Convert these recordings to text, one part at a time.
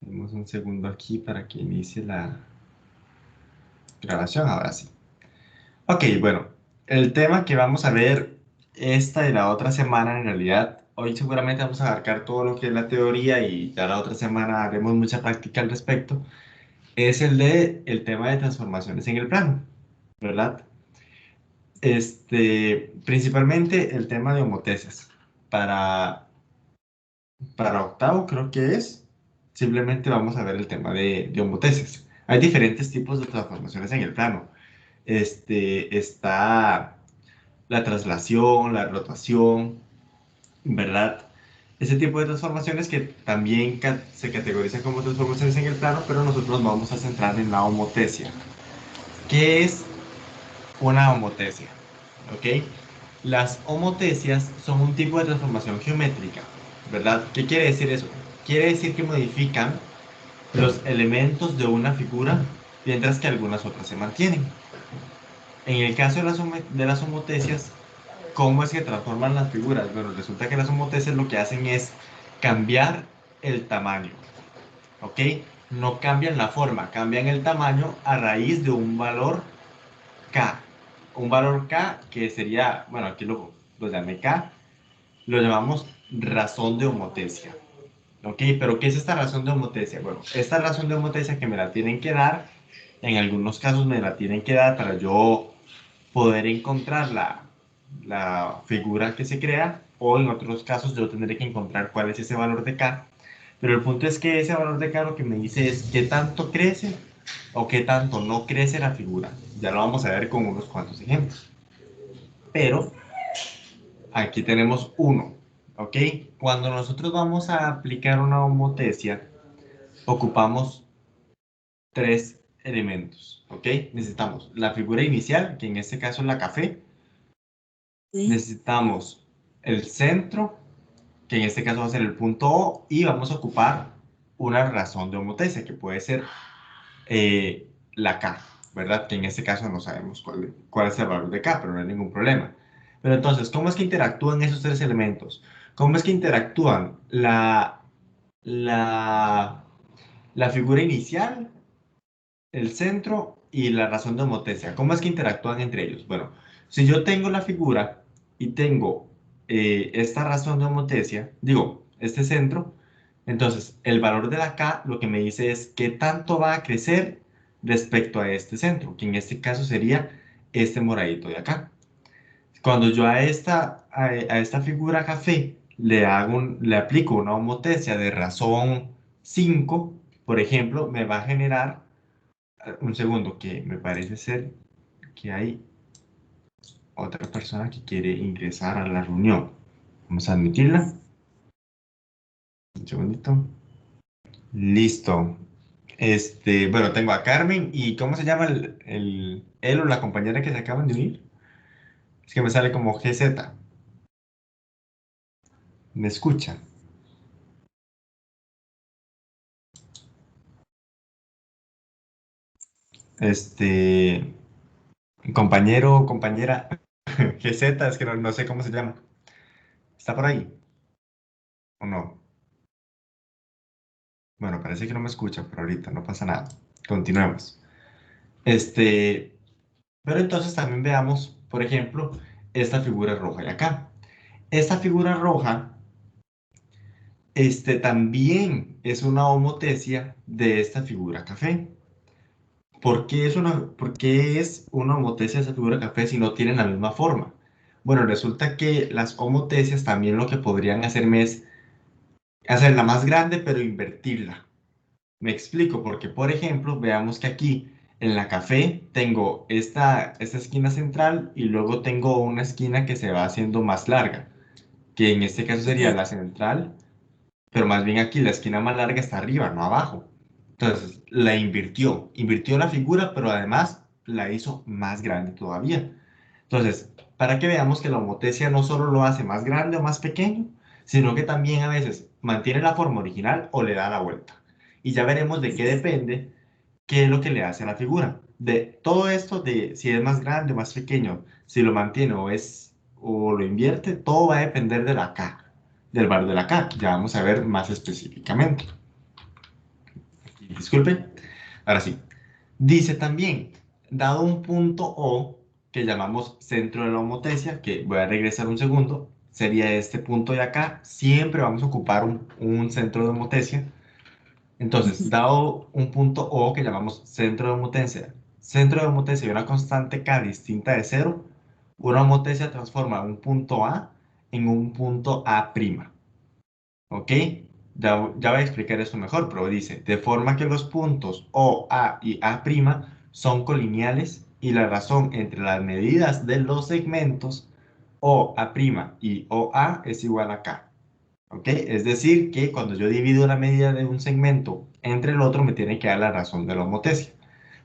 Demos un segundo aquí para que inicie la grabación. Ahora sí. Ok, bueno, el tema que vamos a ver esta y la otra semana, en realidad, hoy seguramente vamos a abarcar todo lo que es la teoría y ya la otra semana haremos mucha práctica al respecto, es el tema de transformaciones en el plano, ¿verdad? Principalmente el tema de homotesis. Para, para octavo creo que es, simplemente vamos a ver el tema de homotesis. Hay diferentes tipos de transformaciones en el plano. Está la traslación, la rotación, ¿verdad? Ese tipo de transformaciones que también se categorizan como transformaciones en el plano, pero nosotros nos vamos a centrar en la homotesia. ¿Qué es una homotesia? ¿Ok? Las homotesias son un tipo de transformación geométrica, ¿verdad? ¿Qué quiere decir eso? Quiere decir que modifican los elementos de una figura, mientras que algunas otras se mantienen. En el caso de las homotesias, ¿cómo es que transforman las figuras? Bueno, resulta que las homotesias lo que hacen es cambiar el tamaño, ¿ok? No cambian la forma, cambian el tamaño a raíz de un valor K. Un valor K que sería, bueno, aquí lo llamé K, lo llamamos razón de homotesia, ¿ok? Pero ¿qué es esta razón de homotesia? Bueno, esta razón de homotesia que me la tienen que dar, en algunos casos me la tienen que dar para yo poder encontrar la figura que se crea, o en otros casos yo tendré que encontrar cuál es ese valor de K. Pero el punto es que ese valor de K lo que me dice es qué tanto crece o qué tanto no crece la figura. Ya lo vamos a ver con unos cuantos ejemplos. Pero aquí tenemos uno, ¿ok? Cuando nosotros vamos a aplicar una homotesia, ocupamos tres elementos, ¿ok? Necesitamos la figura inicial, que en este caso es la café. Sí. Necesitamos el centro, que en este caso va a ser el punto O, y vamos a ocupar una razón de homotesia, que puede ser la K, ¿verdad? Que en este caso no sabemos cuál es el valor de K, pero no hay ningún problema. Pero entonces, ¿cómo es que interactúan esos tres elementos? ¿Cómo es que interactúan la, la figura inicial, el centro y la razón de homotesia? ¿Cómo es que interactúan entre ellos? Bueno, si yo tengo la figura y tengo esta razón de homotesia, digo, este centro, entonces el valor de la K lo que me dice es qué tanto va a crecer respecto a este centro, que en este caso sería este moradito de acá. Cuando yo a esta figura café le aplico una homotesia de razón 5, por ejemplo, me va a generar un segundo, que me parece ser que hay otra persona que quiere ingresar a la reunión. Vamos a admitirla. Un segundito. Listo. Bueno, tengo a Carmen y ¿cómo se llama él o la compañera que se acaban de unir? Es que me sale como GZ. ¿Me escucha? Este, compañero o compañera GZ, es que no sé cómo se llama. ¿Está por ahí o no? Bueno, parece que no me escucha por ahorita, no pasa nada. Continuemos. Este, Pero entonces también veamos, por ejemplo, esta figura roja de acá. Esta figura roja, también es una homotesia de esta figura café. ¿Por qué es una homotesia de esta figura café si no tienen la misma forma? Bueno, resulta que las homotesias también lo que podrían hacerme es hacerla más grande, pero invertirla. Me explico, porque por ejemplo, veamos que aquí en la café tengo esta esquina central y luego tengo una esquina que se va haciendo más larga, que en este caso sería Sí. la central, pero más bien aquí la esquina más larga está arriba, no abajo. Entonces, invirtió la figura, pero además la hizo más grande todavía. Entonces, para que veamos que la homotesia no solo lo hace más grande o más pequeño, sino que también a veces mantiene la forma original o le da la vuelta. Y ya veremos de qué depende qué es lo que le hace a la figura. De todo esto, de si es más grande o más pequeño, si lo mantiene o lo invierte, todo va a depender de la K, del valor de la K, que ya vamos a ver más específicamente. disculpe. Ahora sí. Dice también, dado un punto O que llamamos centro de la homotesia, que voy a regresar un segundo, sería este punto de acá, siempre vamos a ocupar un centro de homotesia. Entonces, Ujú. dado un punto O que llamamos centro de homotesia y una constante K distinta de cero, una homotesia transforma un punto A en un punto A'. ¿Ok? Ya voy a explicar esto mejor, pero dice, de forma que los puntos O, A y A' son colineales y la razón entre las medidas de los segmentos O, A' y O, A es igual a K. ¿Ok? Es decir, que cuando yo divido la medida de un segmento entre el otro, me tiene que dar la razón de la homotesia.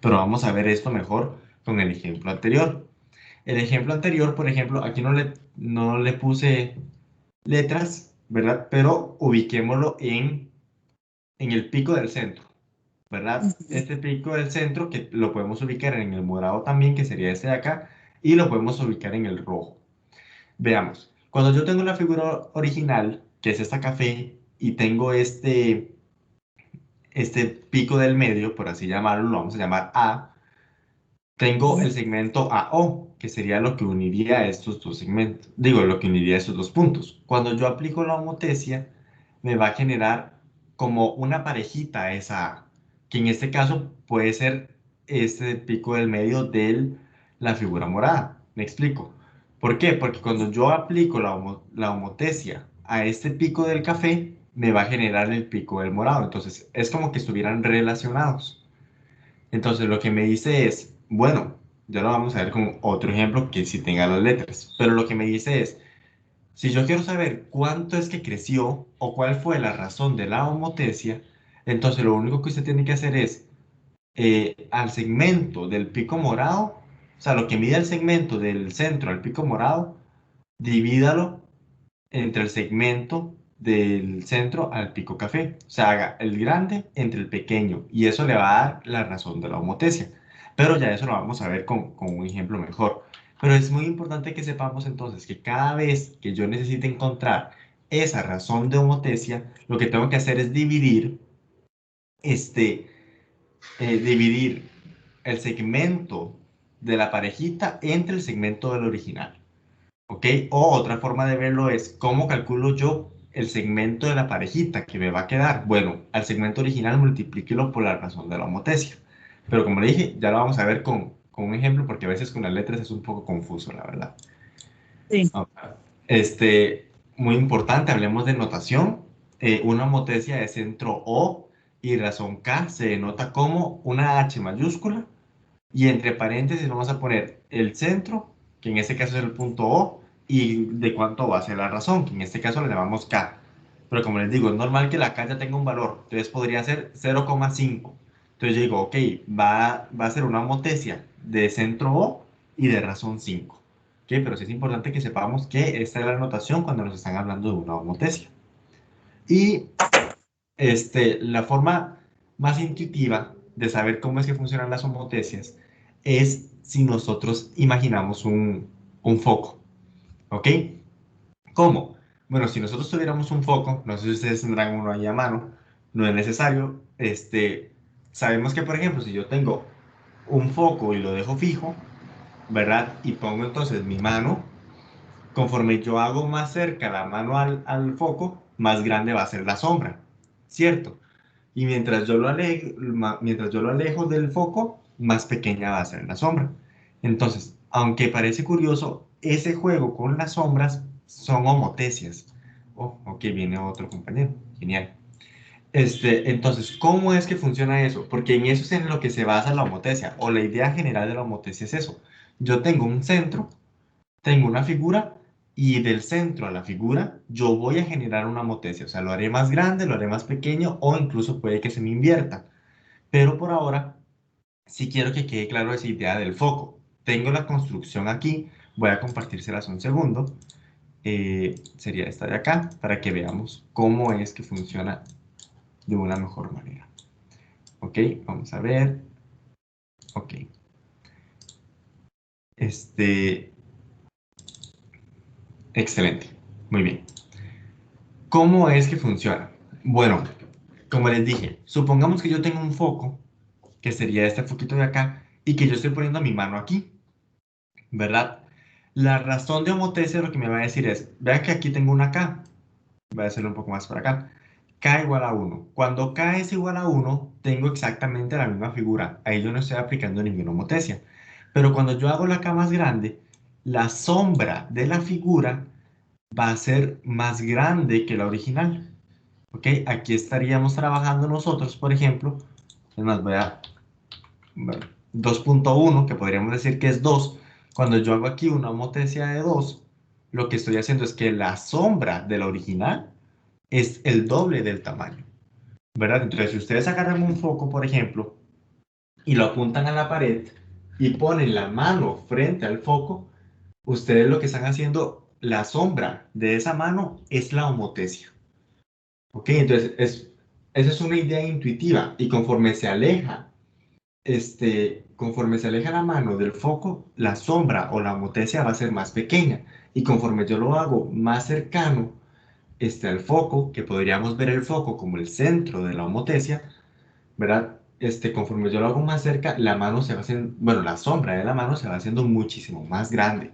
Pero vamos a ver esto mejor con el ejemplo anterior. El ejemplo anterior, por ejemplo, aquí no le puse letras, ¿verdad? Pero ubiquémoslo en el pico del centro, ¿verdad? Ujú. Este pico del centro que lo podemos ubicar en el morado también, que sería este de acá, y lo podemos ubicar en el rojo. Veamos, cuando yo tengo la figura original, que es esta café, y tengo este pico del medio, por así llamarlo, lo vamos a llamar A, tengo el Sí. segmento AO, que sería lo que uniría estos dos segmentos, digo, lo que uniría estos dos puntos. Cuando yo aplico la homotesia, me va a generar como una parejita a esa A, que en este caso puede ser este pico del medio de la figura morada. ¿Me explico? ¿Por qué? Porque cuando yo aplico la homotesia a este pico del café, me va a generar el pico del morado. Entonces, es como que estuvieran relacionados. Entonces lo que me dice es, bueno, ya lo vamos a ver con otro ejemplo que sí tenga las letras, pero lo que me dice es, si yo quiero saber cuánto es que creció o cuál fue la razón de la homotesia, entonces lo único que usted tiene que hacer es, al segmento del pico morado, o sea, lo que mide el segmento del centro al pico morado, divídalo entre el segmento del centro al pico café. O sea, haga el grande entre el pequeño y eso le va a dar la razón de la homotesia. Pero ya eso lo vamos a ver con un ejemplo mejor. Pero es muy importante que sepamos entonces que cada vez que yo necesite encontrar esa razón de homotesia, lo que tengo que hacer es este, dividir el segmento de la parejita entre el segmento del original. ¿Ok? O otra forma de verlo es cómo calculo yo el segmento de la parejita que me va a quedar. Bueno, al segmento original multiplíquelo por la razón de la homotesia. Pero como le dije, ya lo vamos a ver con un ejemplo porque a veces con las letras es un poco confuso, la verdad. Sí. Ah, muy importante, hablemos de notación. Una homotesia de centro O y razón K se denota como una H mayúscula y entre paréntesis vamos a poner el centro, que en este caso es el punto O, y de cuánto va a ser la razón, que en este caso le llamamos K. Pero como les digo, es normal que la K ya tenga un valor, entonces podría ser 0,5. Entonces yo digo, ok, va a ser una homotesia de centro O y de razón 5. ¿Ok? Pero sí es importante que sepamos que esta es la notación cuando nos están hablando de una homotesia. Y la forma más intuitiva de saber cómo es que funcionan las homotecias es si nosotros imaginamos un foco, ¿ok? ¿Cómo? Bueno, si nosotros tuviéramos un foco, no sé si ustedes tendrán uno ahí a mano, no es necesario, sabemos que, por ejemplo, si yo tengo un foco y lo dejo fijo, ¿verdad? Y pongo entonces mi mano, conforme yo hago más cerca la mano al foco, más grande va a ser la sombra, ¿cierto? Y mientras yo lo alejo del foco, más pequeña va a ser la sombra. Entonces, aunque parece curioso, ese juego con las sombras son homotecias. Oh, ok, viene otro compañero. Genial. Entonces, ¿cómo es que funciona eso? Porque en eso es en lo que se basa la homotecia, o la idea general de la homotecia es eso. Yo tengo un centro, tengo una figura, y del centro a la figura yo voy a generar una homotecia. O sea, lo haré más grande, lo haré más pequeño, o incluso puede que se me invierta. Pero por ahora, sí quiero que quede claro esa idea del foco. Tengo la construcción aquí, voy a compartírselas un segundo. Sería esta de acá, para que veamos cómo es que funciona de una mejor manera. Ok, vamos a ver. Ok. Este, Excelente. Muy bien. ¿Cómo es que funciona? Bueno, como les dije, supongamos que yo tengo un foco, que sería este foquito de acá, y que yo estoy poniendo mi mano aquí, ¿verdad? La razón de homotesia lo que me va a decir es, vean que aquí tengo una K, voy a hacerlo un poco más para acá, K igual a 1. Cuando K es igual a 1, tengo exactamente la misma figura, ahí yo no estoy aplicando ninguna homotesia. Pero cuando yo hago la K más grande, la sombra de la figura va a ser más grande que la original. ¿Ok? Aquí estaríamos trabajando nosotros, por ejemplo, es más, voy a, bueno, 2.1, que podríamos decir que es 2. Cuando yo hago aquí una homotesia de 2, lo que estoy haciendo es que la sombra de la original es el doble del tamaño, ¿verdad? Entonces, si ustedes agarran un foco, por ejemplo, y lo apuntan a la pared y ponen la mano frente al foco, ustedes lo que están haciendo, la sombra de esa mano es la homotesia. ¿Ok? Entonces, esa es una idea intuitiva y conforme se aleja la mano del foco, la sombra o la homotesia va a ser más pequeña. Y conforme yo lo hago más cercano al foco, que podríamos ver el foco como el centro de la homotesia, ¿verdad? Conforme yo lo hago más cerca, la mano se va haciendo, bueno, la sombra de la mano se va haciendo muchísimo más grande.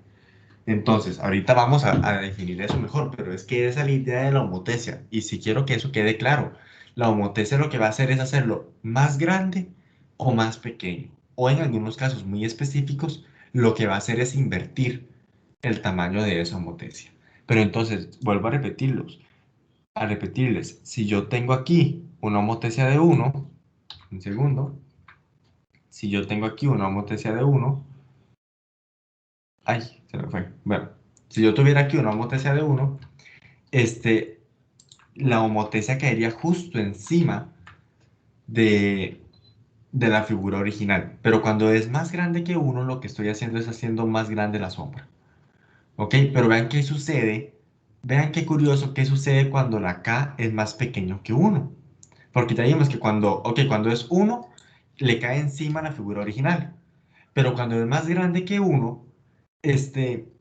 Entonces, ahorita vamos a definir eso mejor, pero es que esa es la idea de la homotesia. Y si quiero que eso quede claro, la homotesia lo que va a hacer es hacerlo más grande o más pequeño. O en algunos casos muy específicos, lo que va a hacer es invertir el tamaño de esa homotesia. Pero entonces, vuelvo a repetirles, si yo tengo aquí una homotesia de 1, un segundo, si yo tengo aquí una homotesia de 1, ay, se me fue. Bueno, si yo tuviera aquí una homotesia de 1, este, la homotesia caería justo encima de, de la figura original. Pero cuando es más grande que 1, lo que estoy haciendo es haciendo más grande la sombra. ¿Ok? Pero vean qué sucede. Vean qué curioso qué sucede cuando la K es más pequeño que 1. Porque ya vimos que cuando es 1, le cae encima la figura original. Pero cuando es más grande que 1, este,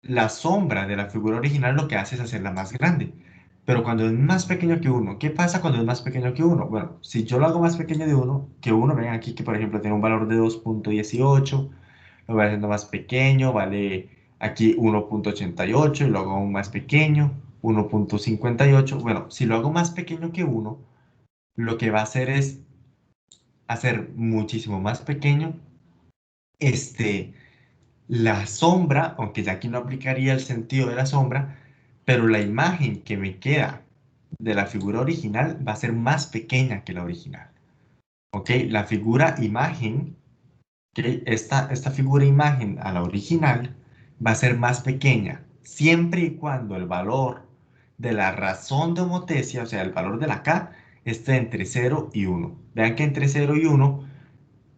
la sombra de la figura original lo que hace es hacerla más grande. Pero cuando es más pequeño que 1, ¿qué pasa cuando es más pequeño que 1? Bueno, si yo lo hago más pequeño de 1 que 1, ven aquí que por ejemplo tiene un valor de 2.18, lo voy haciendo más pequeño, vale aquí 1.88 y lo hago aún más pequeño, 1.58. Bueno, si lo hago más pequeño que 1, lo que va a hacer es hacer muchísimo más pequeño este, la sombra, aunque ya aquí no aplicaría el sentido de la sombra, pero la imagen que me queda de la figura original va a ser más pequeña que la original. ¿Ok? La figura imagen, ¿ok? Esta figura imagen a la original va a ser más pequeña, siempre y cuando el valor de la razón de homotesia, o sea, el valor de la K, esté entre 0 y 1. Vean que entre 0 y 1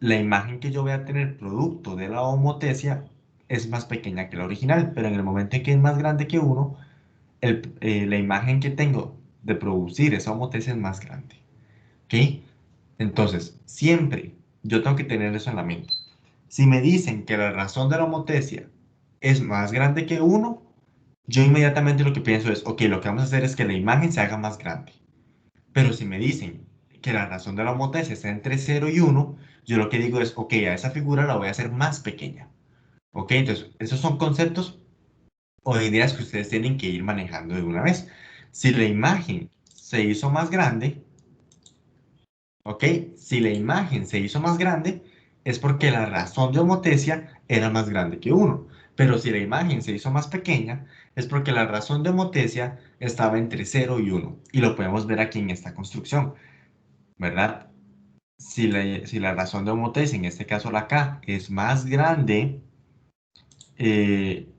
la imagen que yo voy a tener producto de la homotesia es más pequeña que la original, pero en el momento en que es más grande que 1, la imagen que tengo de producir esa homotesia es más grande. ¿Ok? Entonces, siempre yo tengo que tener eso en la mente. Si me dicen que la razón de la homotesia es más grande que 1, yo inmediatamente lo que pienso es, ok, lo que vamos a hacer es que la imagen se haga más grande. Pero si me dicen que la razón de la homotesia está entre 0 y 1, yo lo que digo es, ok, a esa figura la voy a hacer más pequeña. Ok, entonces, esos son conceptos o ideas que ustedes tienen que ir manejando de una vez. Si la imagen se hizo más grande, ok, si la imagen se hizo más grande, es porque la razón de homotesia era más grande que 1. Pero si la imagen se hizo más pequeña, es porque la razón de homotesia estaba entre 0 y 1. Y lo podemos ver aquí en esta construcción, ¿verdad? Si la razón de homotesia, en este caso la K, es más grande eh,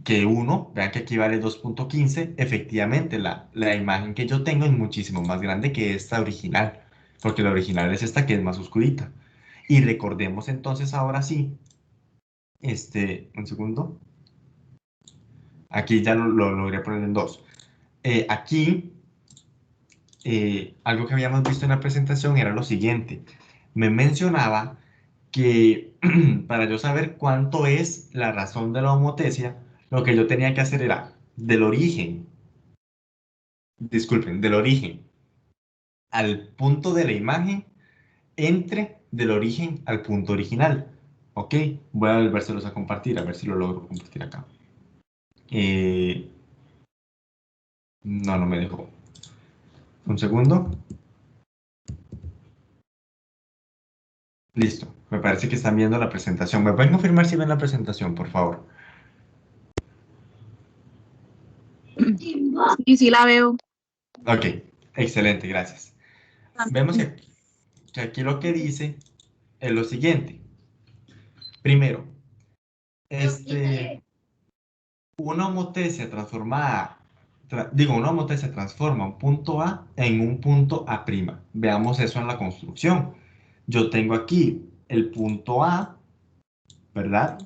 que 1, vean que aquí vale 2.15, efectivamente la imagen que yo tengo es muchísimo más grande que esta original, porque la original es esta que es más oscurita. Y recordemos entonces ahora sí, un segundo, aquí ya lo logré poner en 2. Aquí, algo que habíamos visto en la presentación era lo siguiente, me mencionaba que para yo saber cuánto es la razón de la homotesia, lo que yo tenía que hacer era del origen al punto de la imagen entre del origen al punto original. ¿Ok? Voy a volvérselos a compartir, a ver si lo logro compartir acá. No, no me dejó. Un segundo. Listo. Me parece que están viendo la presentación. ¿Me pueden confirmar si ven la presentación, por favor? Sí, sí la veo. Ok. Excelente, gracias. Vemos que aquí lo que dice es lo siguiente. Primero, una homotesia transformada, una homotesia transforma un punto A en un punto A'. Veamos eso en la construcción. Yo tengo aquí el punto A, ¿verdad?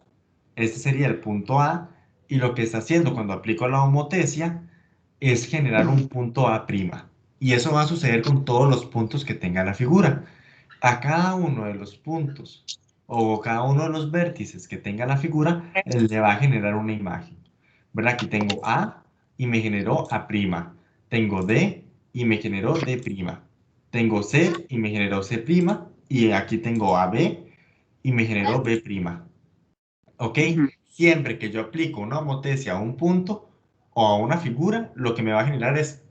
Este sería el punto A, y lo que está haciendo cuando aplico la homotesia es generar un punto A'. Y eso va a suceder con todos los puntos que tenga la figura. A cada uno de los puntos o cada uno de los vértices que tenga la figura, le va a generar una imagen. ¿Verdad? Aquí tengo A y me generó A'. Tengo D y me generó D'. Tengo C y me generó C'. Y aquí tengo AB y me generó B'. ¿Ok? Ujú. Siempre que yo aplico una homotesia a un punto o a una figura, lo que me va a generar es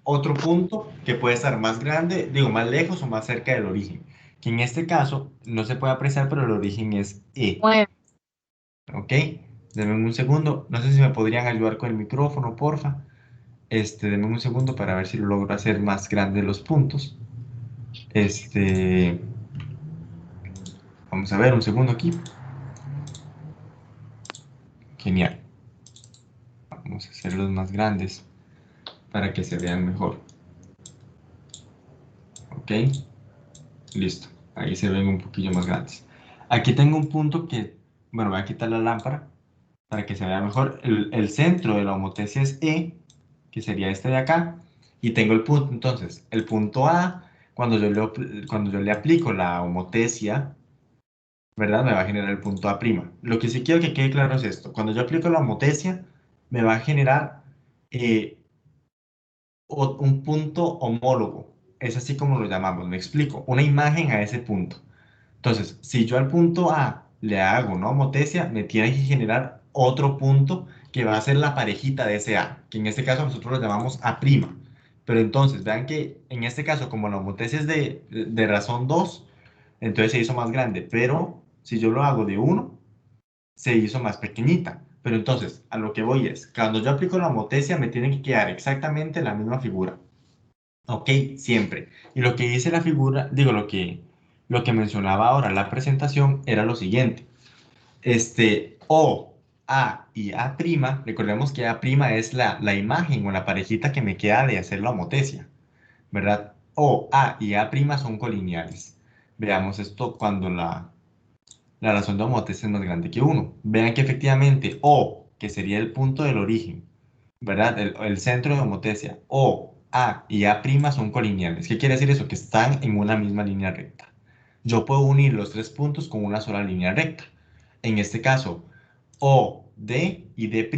otro punto que puede estar más grande, digo, más lejos o más cerca del origen. Que en este caso no se puede apreciar, pero el origen es E. Bueno, ¿Ok? Denme un segundo. No sé si me podrían ayudar con el micrófono, porfa. Denme un segundo para ver si lo logro hacer más grande los puntos. Este, Vamos a ver un segundo aquí. Genial. Vamos a hacerlos más grandes para que se vean mejor. ¿Ok? Listo. Ahí se ven un poquillo más grandes. Aquí tengo un punto que, bueno, voy a quitar la lámpara para que se vea mejor. El centro de la homotesia es E, que sería este de acá, y tengo el punto. Entonces, el punto A, cuando yo le aplico la homotesia, ¿verdad? Me va a generar el punto A'. Lo que sí quiero que quede claro es esto. Cuando yo aplico la homotesia, me va a generar eh, un punto homólogo. Es así como lo llamamos, me explico. Una imagen a ese punto. Entonces, si yo al punto A le hago una homotesia, me tiene que generar otro punto que va a ser la parejita de ese A, que en este caso nosotros lo llamamos A'. Pero entonces, vean que en este caso, como la homotesia es de razón 2, entonces se hizo más grande. Pero si yo lo hago de 1, se hizo más pequeñita. Pero entonces, a lo que voy es, cuando yo aplico la homotesia, me tiene que quedar exactamente la misma figura. ¿Ok? Siempre. Y lo que dice la figura, digo, lo que mencionaba ahora la presentación era lo siguiente. O, A y A', recordemos que A' es la imagen o la parejita que me queda de hacer la homotesia, ¿verdad? O, A y A' son colineales. Veamos esto cuando la razón de homotesia es más grande que 1. Vean que efectivamente O, que sería el punto del origen, ¿verdad? El centro de homotesia, O, A y A' son colineales. ¿Qué quiere decir eso? Que están en una misma línea recta. Yo puedo unir los tres puntos con una sola línea recta. En este caso, O, D y D'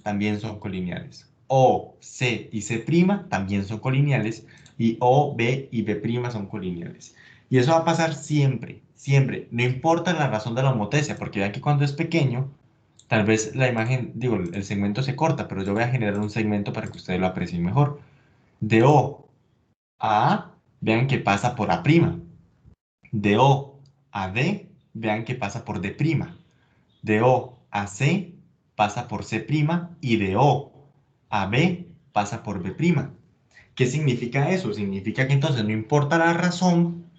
también son colineales. O, C y C' también son colineales. Y O, B y B' son colineales. Y eso va a pasar siempre, siempre. No importa la razón de la homotesia, porque vean que cuando es pequeño, tal vez la imagen, digo, el segmento se corta, pero yo voy a generar un segmento para que ustedes lo aprecien mejor. De O a A, vean que pasa por A'. De O a D, vean que pasa por D'. De O a C, pasa por C'. Y de O a B, pasa por B'. ¿Qué significa eso? Significa que entonces no importa la razón,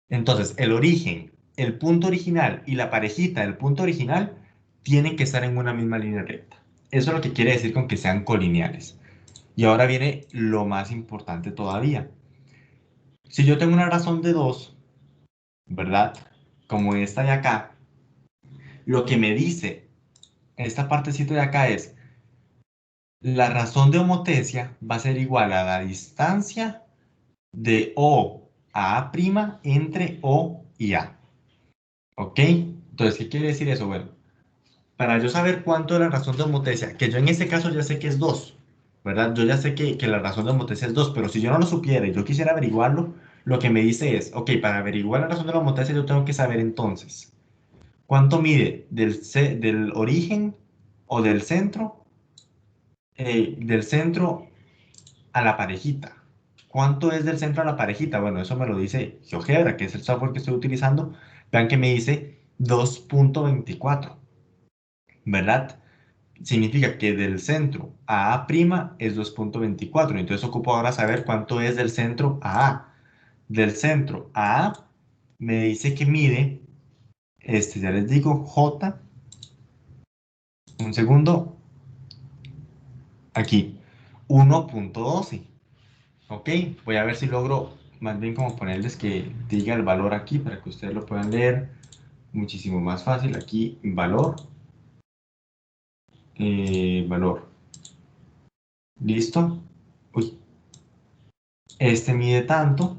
entonces el origen, el punto original y la parejita del punto original tienen que estar en una misma línea recta. Eso es lo que quiere decir con que sean colineales. Y ahora viene lo más importante todavía. Si yo tengo una razón de 2, ¿verdad? Como esta de acá, lo que me dice esta partecita de acá es, la razón de homotesia va a ser igual a la distancia de O a A' entre O y A. ¿Ok? Entonces, ¿qué quiere decir eso? Bueno, para yo saber cuánto es la razón de homotesia, que yo en este caso ya sé que es 2, ¿verdad? Yo ya sé que la razón de homotesia es 2, pero si yo no lo supiera y yo quisiera averiguarlo, lo que me dice es, ok, para averiguar la razón de la homotesia yo tengo que saber entonces, ¿cuánto mide del origen o del centro a la parejita? ¿Cuánto es del centro a la parejita? Bueno, eso me lo dice GeoGebra, que es el software que estoy utilizando. Vean que me dice 2.24, ¿verdad? Significa que del centro a A' es 2.24. Entonces ocupo ahora saber cuánto es del centro a A. Del centro a A me dice que mide, ya les digo, J, un segundo, aquí, 1.12. Ok, voy a ver si logro más bien como ponerles que diga el valor aquí para que ustedes lo puedan leer muchísimo más fácil. Aquí, valor, valor. ¿Listo? Uy, este mide tanto,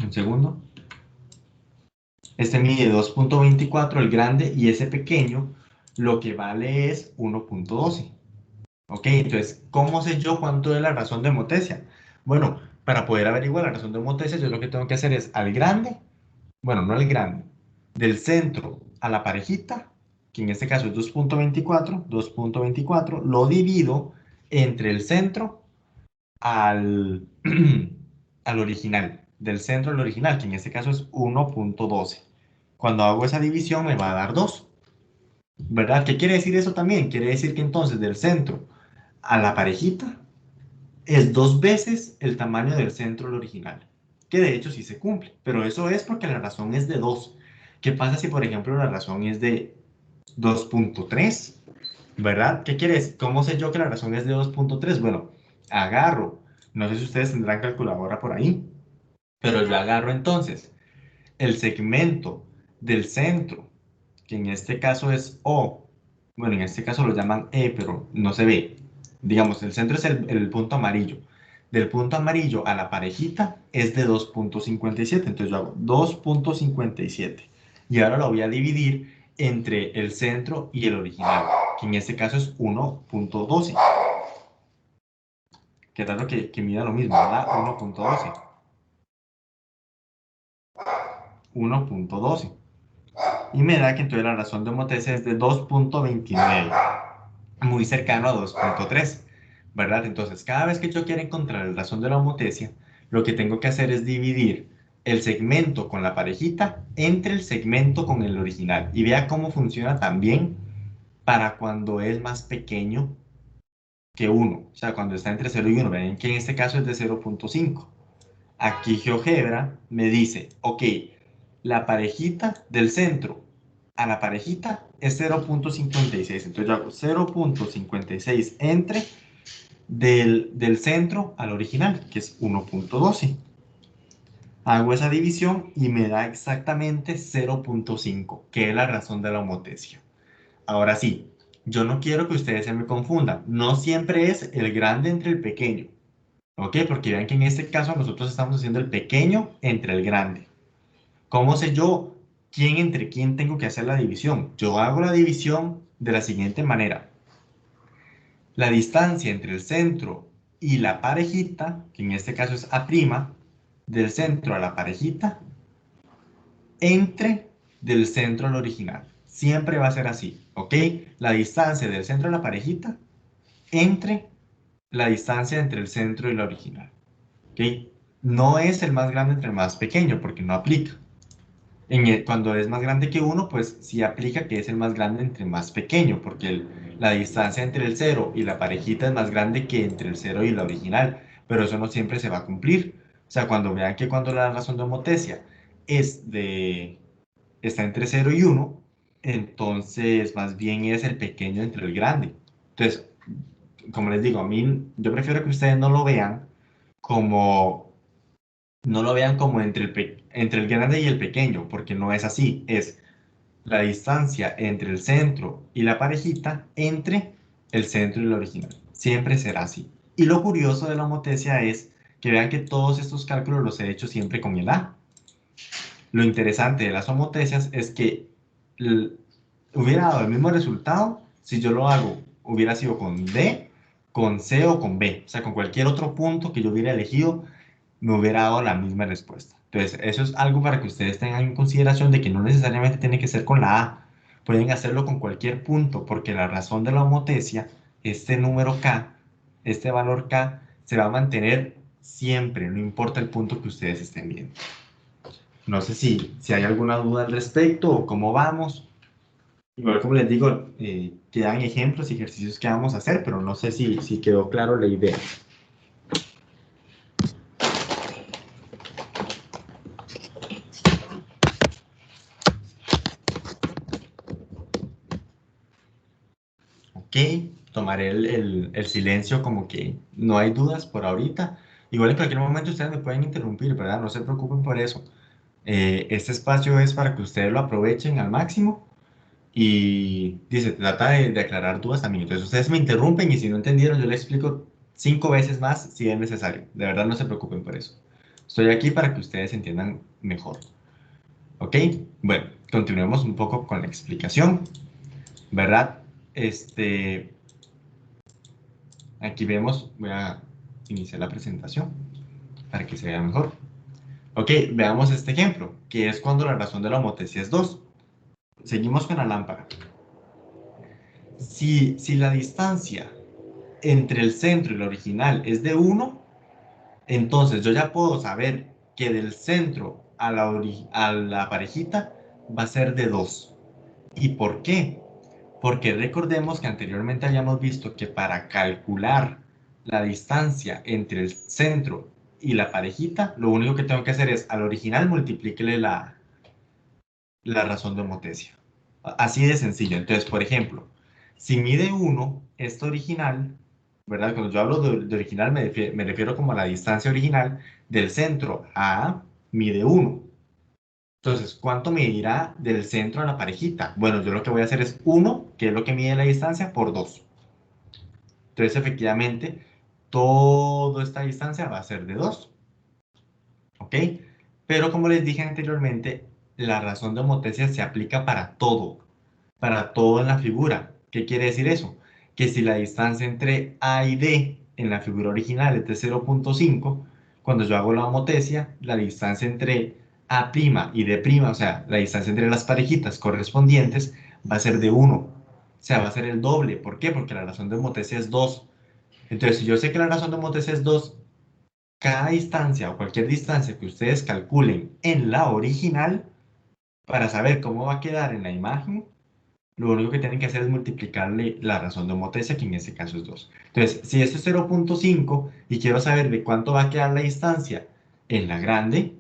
un segundo. Este mide 2.24, el grande, y ese pequeño lo que vale es 1.12. Ok, entonces, ¿cómo sé yo cuánto es la razón de homotesia? Bueno, para poder averiguar la razón de homotesia, yo lo que tengo que hacer es al grande, bueno, no al grande, del centro a la parejita, que en este caso es 2.24, lo divido entre el centro al, al original, del centro al original, que en este caso es 1.12. Cuando hago esa división me va a dar 2, ¿verdad? ¿Qué quiere decir eso también? Quiere decir que entonces del centro a la parejita es 2 veces el tamaño del centro al original, que de hecho sí se cumple, pero eso es porque la razón es de 2. ¿Qué pasa si, por ejemplo, la razón es de 2.3? ¿Verdad? ¿Qué quiere decir? ¿Cómo sé yo que la razón es de 2.3? Bueno, agarro, no sé si ustedes tendrán calculadora por ahí, pero yo agarro entonces el segmento del centro, que en este caso es O, bueno, en este caso lo llaman E, pero no se ve. Digamos, el centro es el punto amarillo. Del punto amarillo a la parejita es de 2.57, entonces yo hago 2.57. Y ahora lo voy a dividir entre el centro y el original, que en este caso es 1.12. Qué raro que mida lo mismo, ¿verdad? 1.12. 1.12. Y me da que entonces la razón de homotesia es de 2.29, muy cercano a 2.3, ¿verdad? Entonces, cada vez que yo quiera encontrar la razón de la homotesia, lo que tengo que hacer es dividir el segmento con la parejita entre el segmento con el original. Y vea cómo funciona también para cuando es más pequeño que 1, o sea, cuando está entre 0 y 1. Ven que en este caso es de 0.5. Aquí GeoGebra me dice, ok, la parejita del centro a la parejita es 0.56. Entonces yo hago 0.56 entre del centro al original, que es 1.12. Hago esa división y me da exactamente 0.5, que es la razón de la homotesia. Ahora sí, yo no quiero que ustedes se me confundan. No siempre es el grande entre el pequeño. ¿Ok? Porque vean que en este caso nosotros estamos haciendo el pequeño entre el grande. ¿Cómo sé yo quién entre quién tengo que hacer la división? Yo hago la división de la siguiente manera. La distancia entre el centro y la parejita, que en este caso es A', del centro a la parejita, entre del centro al original. Siempre va a ser así, ¿ok? La distancia del centro a la parejita entre la distancia entre el centro y la original, ¿ok? No es el más grande entre el más pequeño, porque no aplica. Cuando es más grande que 1, pues sí aplica que es el más grande entre más pequeño, porque la distancia entre el 0 y la parejita es más grande que entre el 0 y la original, pero eso no siempre se va a cumplir. O sea, cuando vean que cuando la razón de homotesia está entre 0 y 1, entonces más bien es el pequeño entre el grande. Entonces, como les digo, a mí yo prefiero que ustedes como no lo vean como entre el grande y el pequeño, porque no es así, es la distancia entre el centro y la parejita entre el centro y el original. Siempre será así. Y lo curioso de la homotesia es que vean que todos estos cálculos los he hecho siempre con el A. Lo interesante de las homotesias es que hubiera dado el mismo resultado si yo lo hago, hubiera sido con D con C o con B. O sea, con cualquier otro punto que yo hubiera elegido, me hubiera dado la misma respuesta. Entonces, eso es algo para que ustedes tengan en consideración de que no necesariamente tiene que ser con la A. Pueden hacerlo con cualquier punto, porque la razón de la homotecia, este número K, este valor K, se va a mantener siempre, no importa el punto que ustedes estén viendo. No sé si hay alguna duda al respecto o cómo vamos. Igual como les digo, quedan ejemplos y ejercicios que vamos a hacer, pero no sé si quedó claro la idea. Ok, tomaré el silencio como que no hay dudas por ahorita. Igual en cualquier momento ustedes me pueden interrumpir, ¿verdad? No se preocupen por eso. Este espacio es para que ustedes lo aprovechen al máximo y dice, trata de aclarar dudas también. Entonces ustedes me interrumpen y si no entendieron yo les explico 5 veces más si es necesario. De verdad no se preocupen por eso. Estoy aquí para que ustedes entiendan mejor. ¿Ok? Bueno, continuemos un poco con la explicación, ¿verdad? Aquí vemos, voy a iniciar la presentación para que se vea mejor. Ok, veamos este ejemplo, que es cuando la razón de la homotecia es 2. Seguimos con la lámpara. Si la distancia entre el centro y la original es de 1, entonces yo ya puedo saber que del centro a la parejita va a ser de 2. ¿Y por qué? Porque recordemos que anteriormente habíamos visto que para calcular la distancia entre el centro y la parejita, lo único que tengo que hacer es al original multiplíquele la razón de homotecia. Así de sencillo. Entonces, por ejemplo, si mide 1, esta original, ¿verdad? Cuando yo hablo de original me refiero como a la distancia original del centro a mide 1. Entonces, ¿cuánto medirá del centro a la parejita? Bueno, yo lo que voy a hacer es 1, que es lo que mide la distancia, por 2. Entonces, efectivamente, toda esta distancia va a ser de 2. ¿Ok? Pero como les dije anteriormente, la razón de homotecia se aplica para todo en la figura. ¿Qué quiere decir eso? Que si la distancia entre A y D en la figura original es de 0.5, cuando yo hago la homotecia, la distancia entre A' y D', o sea, la distancia entre las parejitas correspondientes, va a ser de 1. O sea, va a ser el doble. ¿Por qué? Porque la razón de homotecia es 2. Entonces, si yo sé que la razón de homotecia es 2, cada distancia o cualquier distancia que ustedes calculen en la original, para saber cómo va a quedar en la imagen, lo único que tienen que hacer es multiplicarle la razón de homotecia, que en este caso es 2. Entonces, si esto es 0.5 y quiero saber de cuánto va a quedar la distancia en la grande,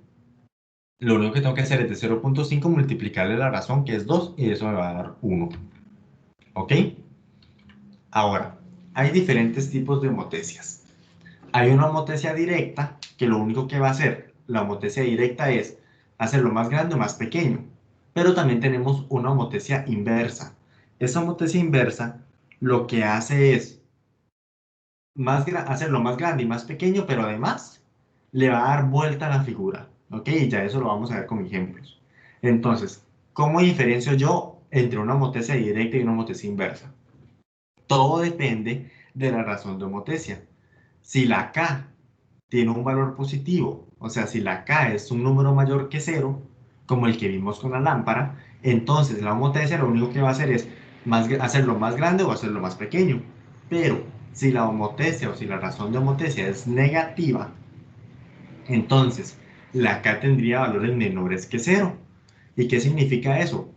lo único que tengo que hacer es de 0.5 multiplicarle la razón, que es 2, y eso me va a dar 1. ¿Ok? Ahora, hay diferentes tipos de homotecias. Hay una homotecia directa, que lo único que va a hacer la homotecia directa es hacerlo más grande o más pequeño. Pero también tenemos una homotecia inversa. Esa homotecia inversa lo que hace es hacerlo más grande y más pequeño, pero además le va a dar vuelta a la figura. ¿Ok? Y ya eso lo vamos a ver con ejemplos. Entonces, ¿cómo diferencio yo entre una homotecia directa y una homotecia inversa? Todo depende de la razón de homotecia. Si la K tiene un valor positivo, o sea, si la K es un número mayor que 0, como el que vimos con la lámpara, entonces la homotecia lo único que va a hacer es hacerlo más grande o hacerlo más pequeño. Pero si la homotecia o si la razón de homotecia es negativa, entonces la K tendría valores menores que 0. ¿Y qué significa eso?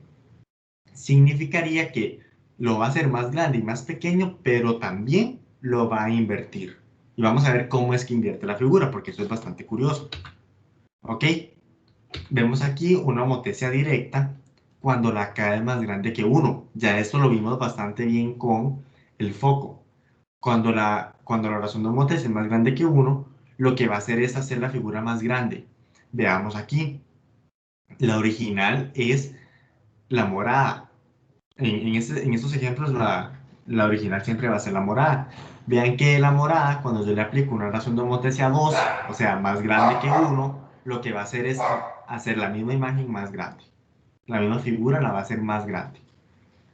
Significaría que lo va a hacer más grande y más pequeño, pero también lo va a invertir. Y vamos a ver cómo es que invierte la figura, porque eso es bastante curioso. ¿Ok? Vemos aquí una homotecia directa cuando la K es más grande que 1. Ya esto lo vimos bastante bien con el foco. Cuando la razón de homotecia es más grande que 1, lo que va a hacer es hacer la figura más grande. Veamos aquí. La original es la morada. En estos ejemplos, la original siempre va a ser la morada. Vean que la morada, cuando yo le aplico una razón de homotecia 2, o sea, más grande que 1, lo que va a hacer es hacer la misma imagen más grande. La misma figura la va a hacer más grande.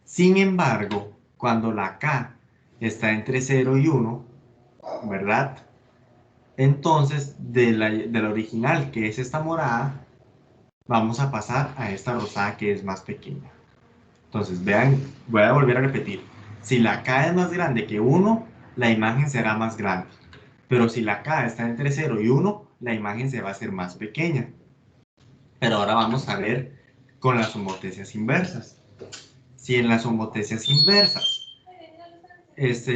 Sin embargo, cuando la K está entre 0 y 1, ¿verdad? Entonces, de la original, que es esta morada, vamos a pasar a esta rosada que es más pequeña. Entonces, vean, voy a volver a repetir. Si la K es más grande que 1, la imagen será más grande. Pero si la K está entre 0 y 1, la imagen se va a hacer más pequeña. Pero ahora vamos a ver con las homotecias inversas. Si en las homotecias inversas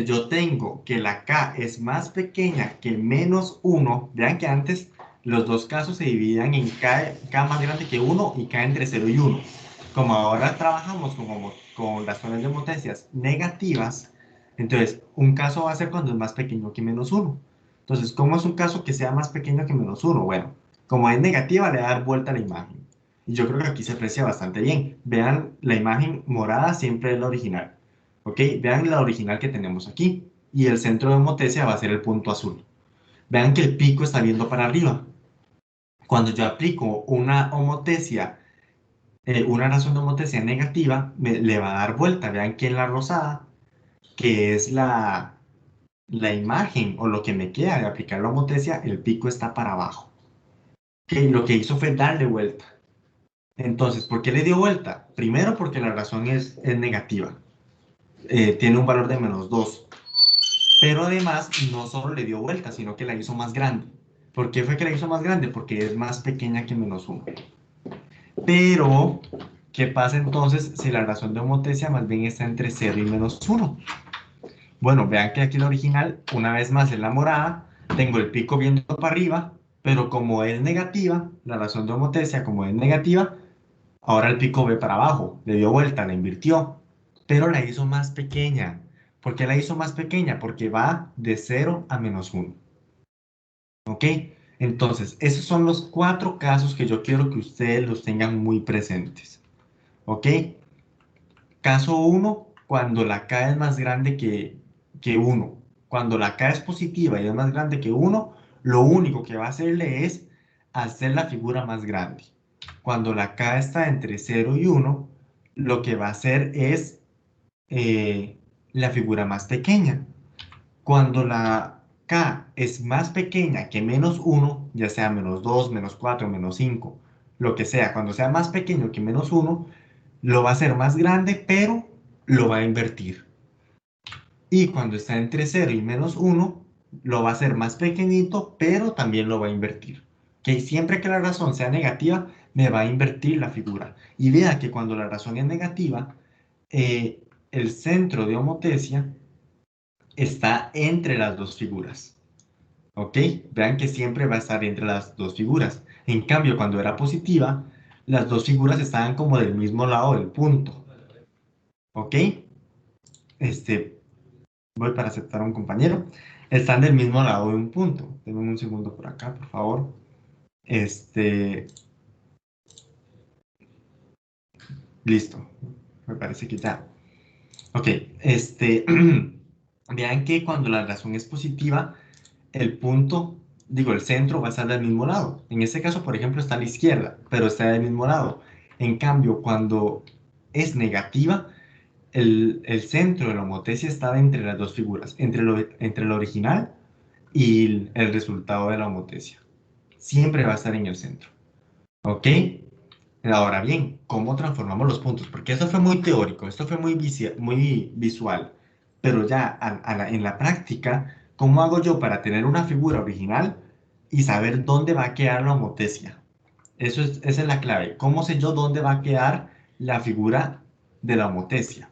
yo tengo que la K es más pequeña que menos 1, vean que antes los dos casos se dividían en K más grande que 1 y K entre 0 y 1. Como ahora trabajamos con razones de homotecias negativas, entonces un caso va a ser cuando es más pequeño que menos 1. Entonces, ¿cómo es un caso que sea más pequeño que menos 1? Bueno, como es negativa, le da dar vuelta a la imagen. Y yo creo que aquí se aprecia bastante bien. Vean, la imagen morada siempre es la original. ¿Ok? Vean la original que tenemos aquí. Y el centro de homotecia va a ser el punto azul. Vean que el pico está viendo para arriba. Cuando yo aplico una homotecia, una razón de homotecia negativa, le va a dar vuelta. Vean que en la rosada, que es la imagen o lo que me queda de aplicar la homotecia, el pico está para abajo. ¿Ok? Lo que hizo fue darle vuelta. Entonces, ¿por qué le dio vuelta? Primero porque la razón es negativa. Tiene un valor de menos 2. Pero además no solo le dio vuelta, sino que la hizo más grande. ¿Por qué fue que la hizo más grande? Porque es más pequeña que menos 1. Pero, ¿qué pasa entonces si la razón de homotecia más bien está entre 0 y menos 1? Bueno, vean que aquí la original, una vez más en la morada, tengo el pico viendo para arriba, pero como es negativa, la razón de homotecia como es negativa, ahora el pico ve para abajo, le dio vuelta, la invirtió, pero la hizo más pequeña. ¿Por qué la hizo más pequeña? Porque va de 0 a menos 1. ¿Ok? Entonces, esos son los 4 casos que yo quiero que ustedes los tengan muy presentes. ¿Ok? Caso 1, cuando la K es más grande que 1. Cuando la K es positiva y es más grande que 1, lo único que va a hacerle es hacer la figura más grande. Cuando la K está entre 0 y 1, lo que va a hacer es la figura más pequeña. Cuando la K es más pequeña que menos 1, ya sea menos 2, menos 4, menos 5, lo que sea, cuando sea más pequeño que menos 1, lo va a hacer más grande, pero lo va a invertir. Y cuando está entre 0 y menos 1, lo va a hacer más pequeñito, pero también lo va a invertir. Que siempre que la razón sea negativa, me va a invertir la figura. Y vea que cuando la razón es negativa, el centro de homotecia está entre las dos figuras. ¿Ok? Vean que siempre va a estar entre las dos figuras. En cambio, cuando era positiva, las dos figuras estaban como del mismo lado del punto. ¿Ok? Este, voy para aceptar a un compañero. Están del mismo lado de un punto. Denme un segundo por acá, por favor. Listo. Me parece que ya. Ok, vean que cuando la razón es positiva, el punto, digo, el centro va a estar del mismo lado. En este caso, por ejemplo, está a la izquierda, pero está del mismo lado. En cambio, cuando es negativa, el centro de la homotecia está entre las dos figuras, entre lo original y el resultado de la homotecia. Siempre va a estar en el centro. ¿Ok? Ahora bien, ¿cómo transformamos los puntos? Porque eso fue muy teórico, esto fue muy visual, pero ya en la práctica, ¿cómo hago yo para tener una figura original y saber dónde va a quedar la homotecia? Esa es la clave. ¿Cómo sé yo dónde va a quedar la figura de la homotecia?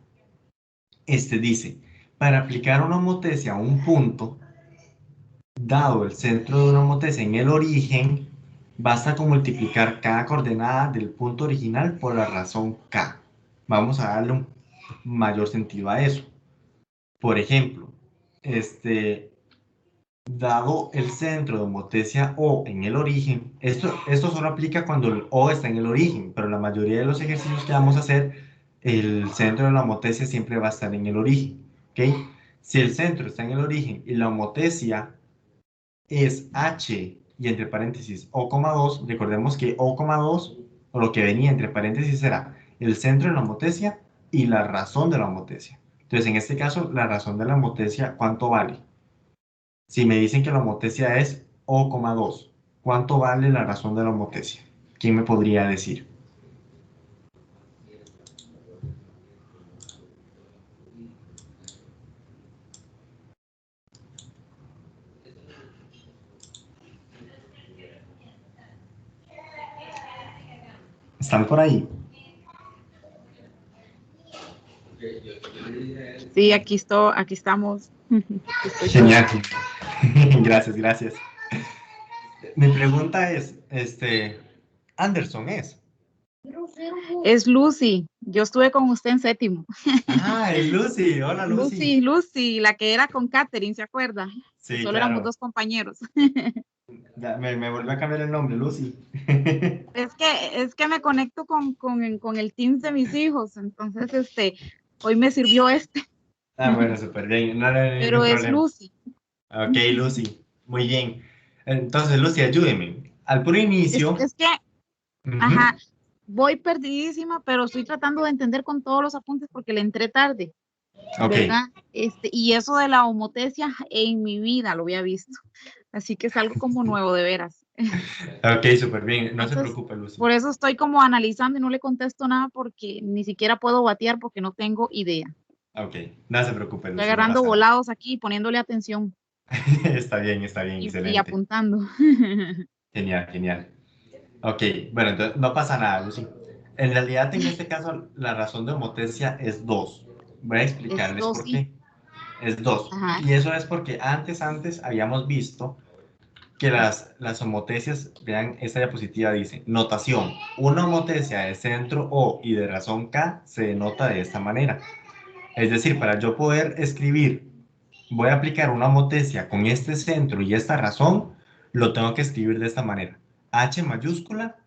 Dice, para aplicar una homotecia a un punto, dado el centro de una homotecia en el origen, basta con multiplicar cada coordenada del punto original por la razón k. Vamos a darle un mayor sentido a eso. Por ejemplo, dado el centro de homotecia O en el origen, esto solo aplica cuando el O está en el origen, pero la mayoría de los ejercicios que vamos a hacer, el centro de la homotecia siempre va a estar en el origen. ¿Ok? Si el centro está en el origen y la homotecia es H y entre paréntesis O,2, recordemos que O,2 o lo que venía entre paréntesis era el centro de la homotecia y la razón de la homotecia. Entonces, en este caso, la razón de la homotecia, ¿cuánto vale? Si me dicen que la homotecia es O,2, ¿cuánto vale la razón de la homotecia? ¿Quién me podría decir? ¿Están por ahí? Sí, aquí estamos. Estoy yo. Genial. Gracias, gracias. Mi pregunta es, Anderson es. Es Lucy. Yo estuve con usted en séptimo. Ah, es Lucy. Hola, Lucy. Lucy, la que era con Katherine, ¿se acuerda? Que Sí, solo éramos claro. dos compañeros. Ya, me volvió a cambiar el nombre, Lucy. Es que me conecto con el Teams de mis hijos, entonces hoy me sirvió Ah, bueno, súper bien. No, no, no hay pero ningún es problema. Lucy. Ok, Lucy. Muy bien. Entonces, Lucy, ayúdeme. Al puro Es, inicio. es que, ajá, Ujú. voy perdidísima, pero estoy tratando de entender con todos los apuntes porque le entré tarde, Ok, ¿verdad? Y eso de la homotecia en mi vida lo había visto, así que es algo como nuevo de veras. ok, súper bien. No se Entonces, preocupe, Lucy. por eso estoy como analizando y no le contesto nada porque ni siquiera puedo batear porque no tengo idea. Ok, no se preocupe, Estoy Lucy, no agarrando pasa nada. volados aquí, poniéndole atención Está bien, y excelente. apuntando. Genial, genial. Ok, bueno, entonces no pasa nada, Lucy. En realidad, en este caso, la razón de homotecia es 2. Voy a explicarles Esto por sí. qué. Es 2. Ajá. Y eso es porque antes habíamos visto que las homotecias, vean, esta diapositiva dice, notación, una homotecia de centro O y de razón K se denota de esta manera. Es decir, para yo poder escribir, voy a aplicar una homotecia con este centro y esta razón, lo tengo que escribir de esta manera. H mayúscula,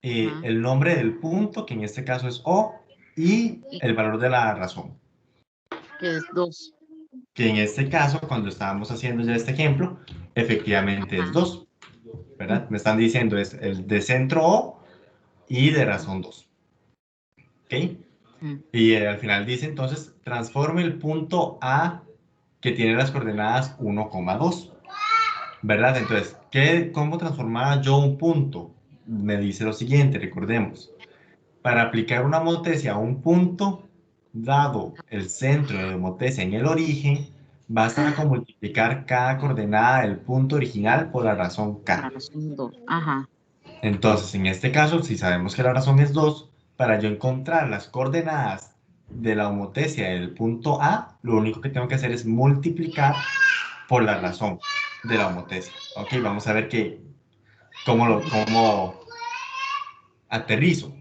Ajá. el nombre del punto, que en este caso es O, y Y el valor de la razón. que es dos. Que en este caso, cuando estábamos haciendo ya este ejemplo, efectivamente es Ajá. 2, Mm, ¿verdad? Me están diciendo es el de centro O y de razón 2, ¿ok? mm, Y al final dice entonces, transforme el punto A que tiene las coordenadas 1,2, ¿verdad? Entonces, ¿cómo transformaba yo un punto? Me dice lo siguiente, recordemos. Para aplicar una homotecia a un punto, dado el centro de homotecia en el origen, basta con multiplicar cada coordenada del punto original por la razón Para k. razón dos. Ajá. Entonces, en este caso, si sabemos que la razón es 2, para yo encontrar las coordenadas de la homotecia del punto A, lo único que tengo que hacer es multiplicar por la razón de la homotecia. Ok, vamos a ver cómo aterrizo.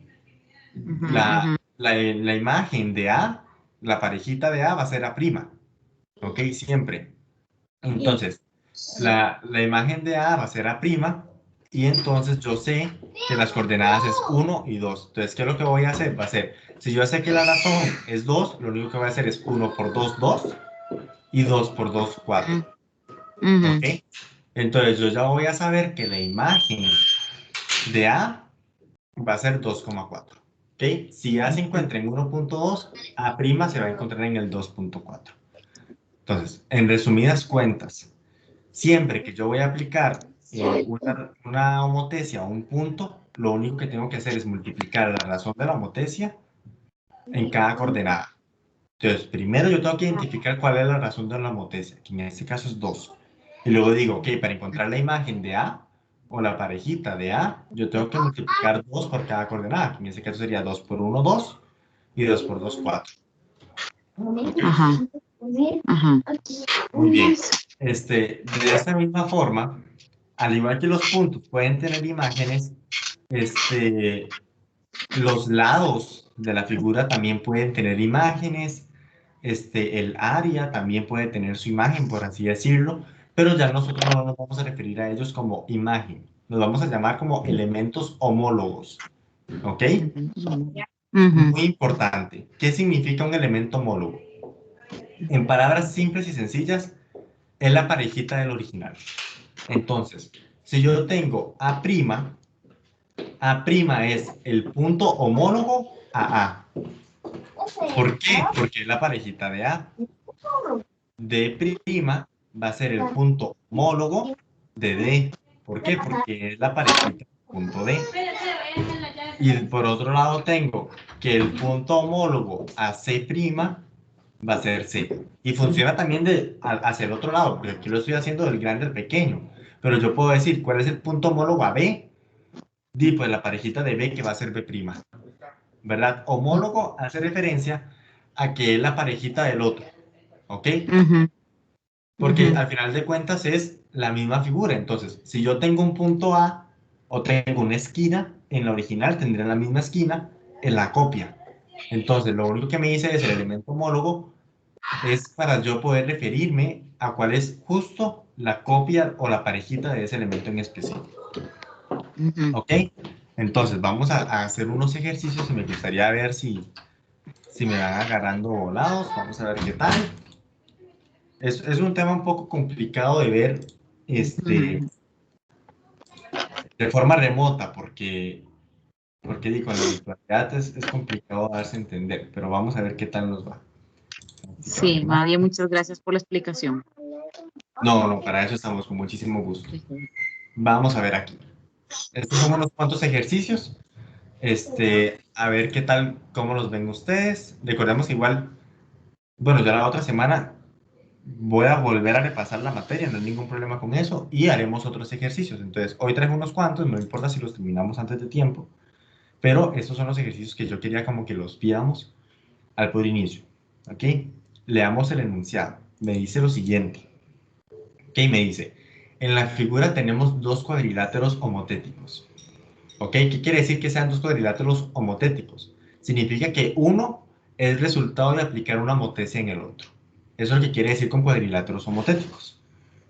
Ujú, ujú. La imagen de A, la parejita de A va a ser A', ¿ok? Siempre. Entonces, la imagen de A va a ser A', y entonces yo sé que las coordenadas es 1 y 2. Entonces, ¿qué es lo que voy a hacer? Va a ser, si yo sé que la razón es 2, lo único que voy a hacer es 1 por 2, 2, y 2 por 2, 4. Mm, ujú. ¿Ok? Entonces, yo ya voy a saber que la imagen de A va a ser 2,4. ¿Ok? Si A se Ujú. encuentra en 1,2, A' se va a encontrar en el 2,4. Entonces, en resumidas cuentas, siempre que yo voy a aplicar una homotecia a un punto, lo único que tengo que hacer es multiplicar la razón de la homotecia en cada coordenada. Entonces, primero yo tengo que identificar cuál es la razón de la homotecia, que en este caso es 2. Y luego digo, ok, para encontrar la imagen de A o la parejita de A, yo tengo que multiplicar 2 por cada coordenada, que en este caso sería 2 por 1, 2, y 2 por 2, 4. ¿Ok? Ajá. Ajá. Muy bien. De esta misma forma, al igual que los puntos pueden tener imágenes, los lados de la figura también pueden tener imágenes, el área también puede tener su imagen, por así decirlo, pero ya nosotros no nos vamos a referir a ellos como imagen, nos vamos a llamar como elementos homólogos, ¿ok? Ujú. Muy importante, ¿qué significa un elemento homólogo? En palabras simples y sencillas, es la parejita del original. Entonces, si yo tengo A', A' es el punto homólogo a A. ¿Por qué? Porque es la parejita de A. D' va a ser el punto homólogo de D. ¿Por qué? Porque es la parejita del punto D. Y por otro lado tengo que el punto homólogo a C' va a ser C. Y funciona también hacia el otro lado, porque aquí lo estoy haciendo del grande al pequeño. Pero yo puedo decir, ¿cuál es el punto homólogo a B? Di, pues la parejita de B que va a ser B', ¿verdad? Homólogo hace referencia a que es la parejita del otro, ¿ok? Porque al final de cuentas es la misma figura. Entonces, si yo tengo un punto A o tengo una esquina, en la original tendré la misma esquina en la copia. Entonces, lo único que me dice es el elemento homólogo, es para yo poder referirme a cuál es justo la copia o la parejita de ese elemento en específico. ¿Ok? Entonces, vamos a hacer unos ejercicios y me gustaría ver si me van agarrando volados. Vamos a ver qué tal. Es un tema un poco complicado de ver de forma remota, porque digo, en la virtualidad es complicado darse a entender, pero vamos a ver qué tal nos va. Sí, María, muchas gracias por la explicación. No, no, para eso estamos con muchísimo gusto. Vamos a ver aquí. Estos son unos cuantos ejercicios. A ver qué tal, cómo los ven ustedes. Recordemos que igual, bueno, ya la otra semana voy a volver a repasar la materia, no hay ningún problema con eso, y haremos otros ejercicios. Entonces, hoy traigo unos cuantos, no importa si los terminamos antes de tiempo, pero estos son los ejercicios que yo quería como que los viéramos al puro inicio. ¿Ok? Leamos el enunciado. Me dice lo siguiente. ¿Ok? Me dice, en la figura tenemos dos cuadriláteros homotéticos. ¿Ok? ¿Qué quiere decir que sean dos cuadriláteros homotéticos? Significa que uno es resultado de aplicar una homotesia en el otro. Eso es lo que quiere decir con cuadriláteros homotéticos,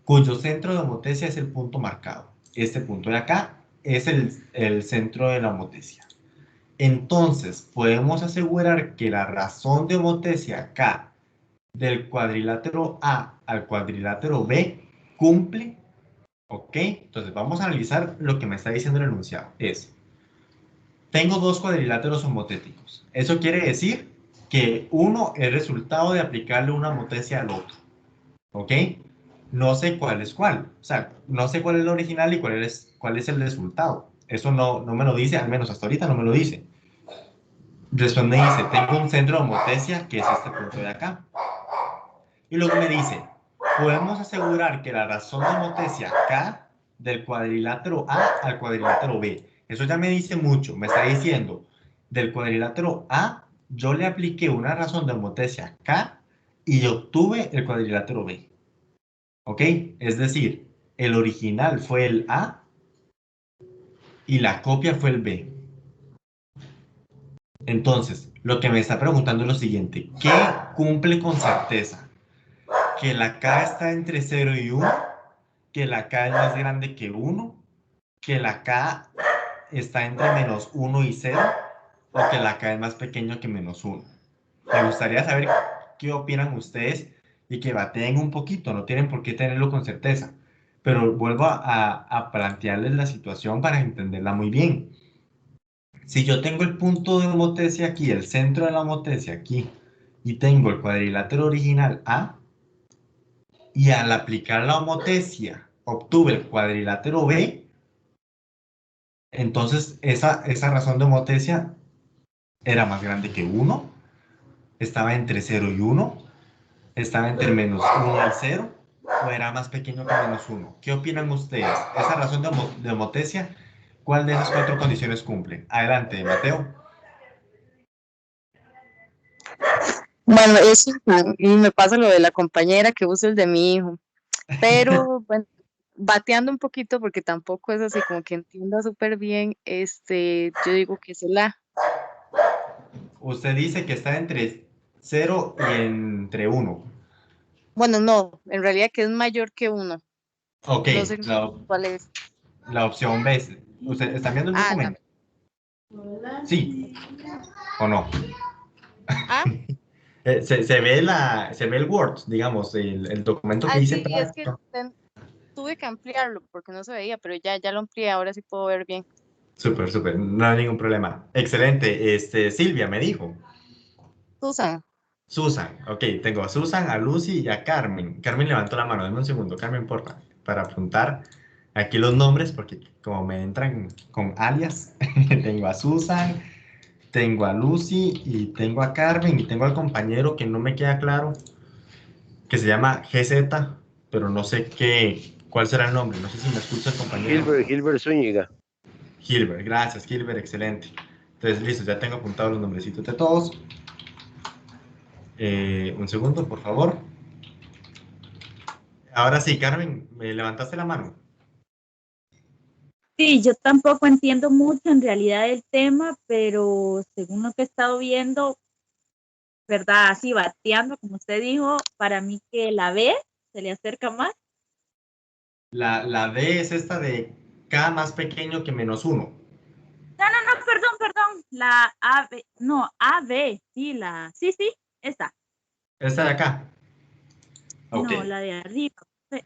cuyo centro de homotesia es el punto marcado. Este punto de acá es el centro de la homotesia. Entonces, podemos asegurar que la razón de homotesia K del cuadrilátero A al cuadrilátero B cumple, ¿ok? Entonces, vamos a analizar lo que me está diciendo el enunciado. Tengo dos cuadriláteros homotéticos. Eso quiere decir que uno es resultado de aplicarle una homotesia al otro, ¿ok? No sé cuál es cuál. O sea, no sé cuál es la original y cuál es el resultado. Eso no me lo dice, al menos hasta ahorita no me lo dice. Después me dice, tengo un centro de homotesia que es este punto de acá. Y luego me dice, podemos asegurar que la razón de homotesia K del cuadrilátero A al cuadrilátero B. Eso ya me dice mucho. Me está diciendo, del cuadrilátero A, yo le apliqué una razón de homotesia K y obtuve el cuadrilátero B. ¿Ok? Es decir, el original fue el A y la copia fue el B. Entonces, lo que me está preguntando es lo siguiente. ¿Qué cumple con certeza? ¿Que la K está entre 0 y 1? ¿Que la K es más grande que 1? ¿Que la K está entre menos 1 y 0? ¿O que la K es más pequeño que menos 1? Me gustaría saber qué opinan ustedes y que bateen un poquito. No tienen por qué tenerlo con certeza. Pero vuelvo a plantearles la situación para entenderla muy bien. Si yo tengo el punto de homotesia aquí, el centro de la homotesia aquí, y tengo el cuadrilátero original A, y al aplicar la homotesia obtuve el cuadrilátero B, entonces esa razón de homotesia era más grande que 1, estaba entre 0 y 1, estaba entre menos 1 y 0, o era más pequeño que menos 1. ¿Qué opinan ustedes? Esa razón de homotesia, ¿cuál de esas cuatro condiciones cumple? Adelante, Mateo. Bueno, eso y me pasa lo de la compañera que usa el de mi hijo, pero bueno, bateando un poquito porque tampoco es así como que entienda súper bien, yo digo que es el A. Usted dice que está entre 0 y entre 1. Bueno, no, en realidad que es mayor que uno, Ok, no sé cuál es. la opción B. ¿Usted está viendo el Ah, la documento? Sí, o no. A. Se ve el Word, digamos, el documento que Ah, dice sí, es que práctica. tuve que ampliarlo porque no se veía, pero ya lo amplié, ahora sí puedo ver bien. Súper, súper, no hay ningún problema. Excelente. Silvia me dijo. Susan. Susan, ok, tengo a Susan, a Lucy y a Carmen. Carmen levantó la mano, dame un segundo, Carmen, porfa, para apuntar aquí los nombres, porque como me entran con alias, tengo a Susan, tengo a Lucy y tengo a Carmen y tengo al compañero que no me queda claro, que se llama GZ, pero no sé cuál será el nombre, no sé si me escucha el compañero. Gilbert Zúñiga. Gilbert, gracias, Gilbert, excelente. Entonces, listo, ya tengo apuntados los nombrecitos de todos. Un segundo, por favor. Ahora sí, Carmen, ¿me levantaste la mano? Sí, yo tampoco entiendo mucho en realidad el tema, pero según lo que he estado viendo, ¿verdad? Así bateando, como usted dijo, para mí que la B se le acerca más. La D es esta de K más pequeño que menos 1. No, perdón, la AB, no, AB, sí, sí, esta, Esta de acá. Ok. no, la de arriba,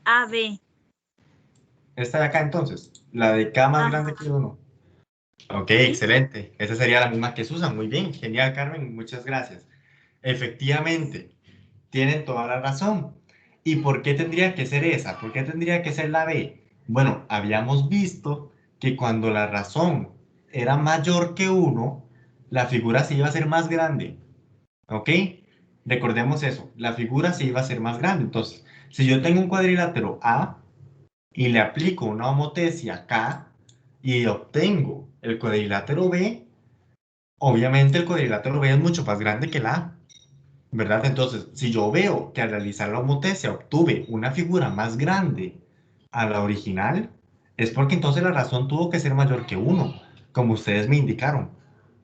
AB, Esta de acá entonces. La de K más ajá, grande que 1. Ok, sí, excelente. Esa sería la misma que Susan. Muy bien, genial, Carmen. Muchas gracias. Efectivamente, tienen toda la razón. ¿Y por qué tendría que ser esa? ¿Por qué tendría que ser la B? Bueno, habíamos visto que cuando la razón era mayor que 1, la figura se iba a hacer más grande. ¿Ok? Recordemos eso. La figura se iba a hacer más grande. Entonces, si yo tengo un cuadrilátero A y le aplico una homotecia K y obtengo el cuadrilátero B, obviamente el cuadrilátero B es mucho más grande que la A. ¿Verdad? Entonces, si yo veo que al realizar la homotecia obtuve una figura más grande a la original, es porque entonces la razón tuvo que ser mayor que 1, como ustedes me indicaron.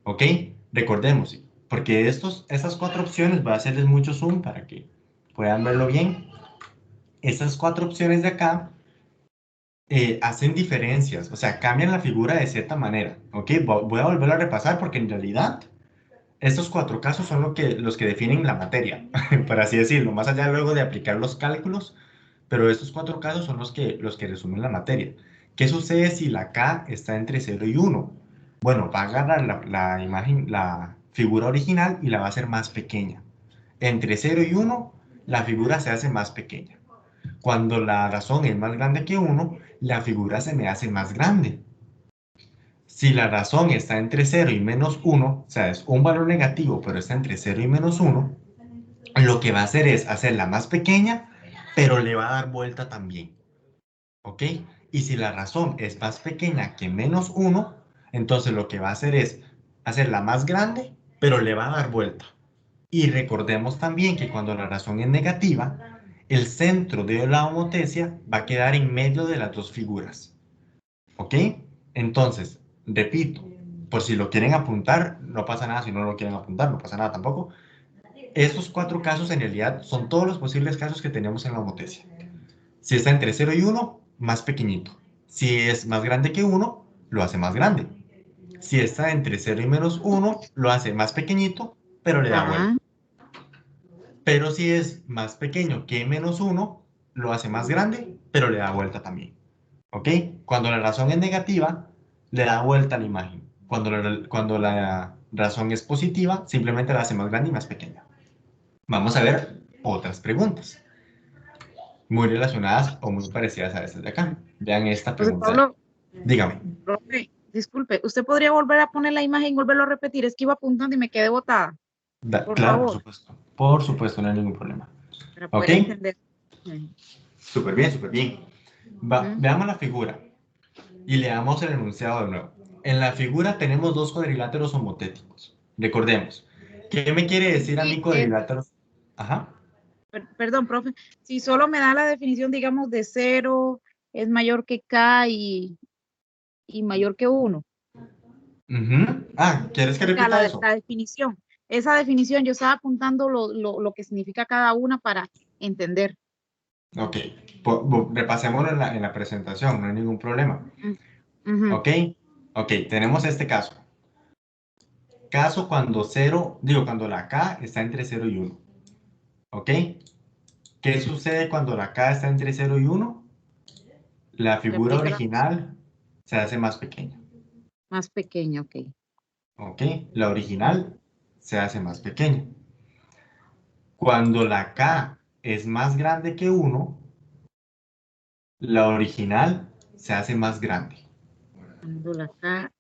¿Ok? Recordemos, porque estas 4 opciones, voy a hacerles mucho zoom para que puedan verlo bien. Estas 4 opciones de acá hacen diferencias, o sea, cambian la figura de cierta manera. ¿Ok? Voy a volverlo a repasar porque en realidad estos 4 casos son los que definen la materia, por así decirlo, más allá luego de aplicar los cálculos, pero estos 4 casos son los que resumen la materia. ¿Qué sucede si la K está entre 0 y 1? Bueno, va a agarrar la imagen, la figura original y la va a hacer más pequeña. Entre 0 y 1, la figura se hace más pequeña. Cuando la razón es más grande que 1, la figura se me hace más grande. Si la razón está entre 0 y menos 1, o sea, es un valor negativo, pero está entre 0 y menos 1, lo que va a hacer es hacerla más pequeña, pero le va a dar vuelta también. ¿Ok? Y si la razón es más pequeña que menos 1, entonces lo que va a hacer es hacerla más grande, pero le va a dar vuelta. Y recordemos también que cuando la razón es negativa, el centro de la homotecia va a quedar en medio de las dos figuras. ¿Ok? Entonces, repito, por si lo quieren apuntar, no pasa nada. Si no lo quieren apuntar, no pasa nada tampoco. Estos 4 casos en realidad son todos los posibles casos que tenemos en la homotecia. Si está entre 0 y 1, más pequeñito. Si es más grande que 1, lo hace más grande. Si está entre 0 y menos 1, lo hace más pequeñito, pero le da vuelta. Ajá. Pero si es más pequeño que menos 1, lo hace más grande, pero le da vuelta también. ¿Ok? Cuando la razón es negativa, le da vuelta a la imagen. Cuando la razón es positiva, simplemente la hace más grande y más pequeña. Vamos a ver otras preguntas, muy relacionadas o muy parecidas a estas de acá. Vean esta José pregunta. Pablo, Dígame. profe, disculpe, ¿usted podría volver a poner la imagen y volverlo a repetir? Es que iba apuntando y me quedé botada, por Claro, por favor, supuesto. Por supuesto, no hay ningún problema. para ¿Ok? poder entender. Ujú, Súper bien, súper bien. ujú. Veamos la figura y leamos el enunciado de nuevo. En la figura tenemos dos cuadriláteros homotéticos. Recordemos. ¿Qué me quiere decir a mí Sí, cuadriláteros? Ajá. perdón, profe, si solo me da la definición, digamos, de 0 es mayor que K y mayor que 1. Ujú. Ah, ¿quieres que O sea, repita eso? la definición. Esa definición, yo estaba apuntando lo que significa cada una para entender. Ok. Repasémoslo en la presentación, no hay ningún problema. Mm, ujú. Ok. Ok, tenemos este caso. Caso cuando cuando la K está entre 0 y 1. ¿Ok? ¿Qué sucede cuando la K está entre 0 y 1? La Le figura aplica original se hace más pequeña. más pequeña, ok. ¿Ok? La original se hace más pequeña. Cuando la K es más grande que 1, la original se hace más grande. Cuando la K,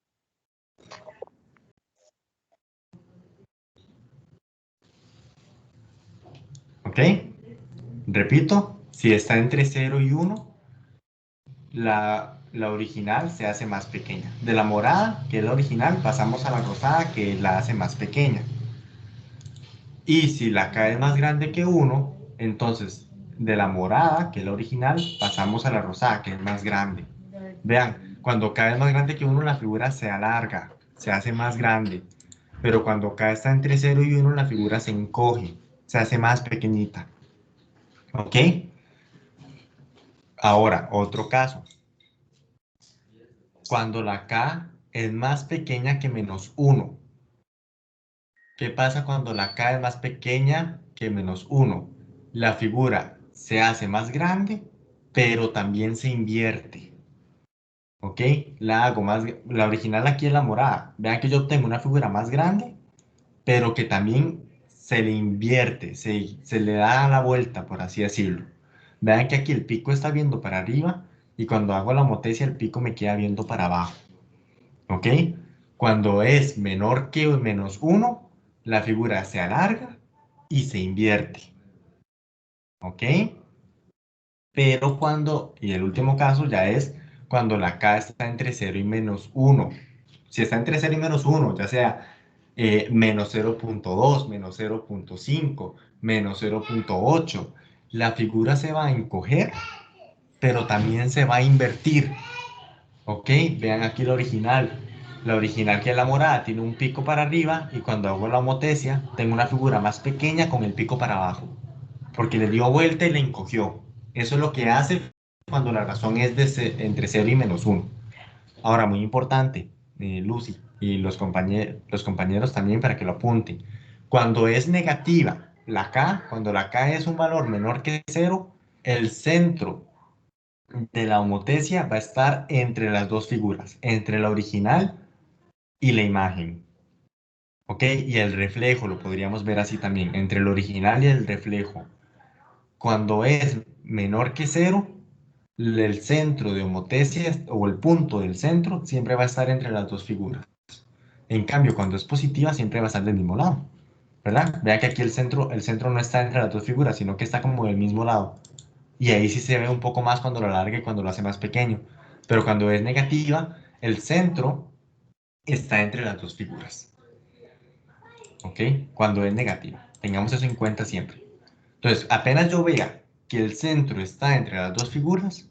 ¿Ok? Repito, si está entre 0 y 1, la original se hace más pequeña. De la morada, que es la original, pasamos a la rosada, que la hace más pequeña. Y si la K es más grande que 1, entonces de la morada, que es la original, pasamos a la rosada, que es más grande. Vean, cuando K es más grande que 1, la figura se alarga, se hace más grande. Pero cuando K está entre 0 y 1, la figura se encoge, se hace más pequeñita. ¿Ok? Ahora, otro caso. Cuando la K es más pequeña que menos 1. ¿Qué pasa cuando la K es más pequeña que menos 1? La figura se hace más grande, pero también se invierte. ¿Ok? La hago más... La original aquí es la morada. Vean que yo tengo una figura más grande, pero que también se le invierte, se le da la vuelta, por así decirlo. Vean que aquí el pico está viendo para arriba y cuando hago la homotecia el pico me queda viendo para abajo. ¿Ok? Cuando es menor que menos 1, la figura se alarga y se invierte. ¿Ok? Pero cuando, y el último caso ya es cuando la K está entre 0 y menos 1. Si está entre 0 y menos 1, ya sea menos 0.2, menos 0.5, menos 0.8, la figura se va a encoger, pero también se va a invertir. ¿Ok? Vean aquí la original. La original, que es la morada, tiene un pico para arriba y cuando hago la homotecia tengo una figura más pequeña con el pico para abajo, porque le dio vuelta y le encogió. Eso es lo que hace cuando la razón es de entre 0 y menos 1. Ahora, muy importante, Lucy y los compañeros también para que lo apunten. Cuando es negativa la K, cuando la K es un valor menor que 0, el centro de la homotecia va a estar entre las dos figuras, entre la original y la imagen. ¿Ok? Y el reflejo lo podríamos ver así también, entre el original y el reflejo. Cuando es menor que 0, el centro de homotecia o el punto del centro siempre va a estar entre las dos figuras. En cambio, cuando es positiva siempre va a estar del mismo lado, ¿verdad? Vea que aquí el centro no está entre las dos figuras, sino que está como del mismo lado. Y ahí sí se ve un poco más cuando lo alarga y cuando lo hace más pequeño. Pero cuando es negativa, el centro está entre las dos figuras. ¿Ok? Cuando es negativa. Tengamos eso en cuenta siempre. Entonces, apenas yo vea que el centro está entre las dos figuras,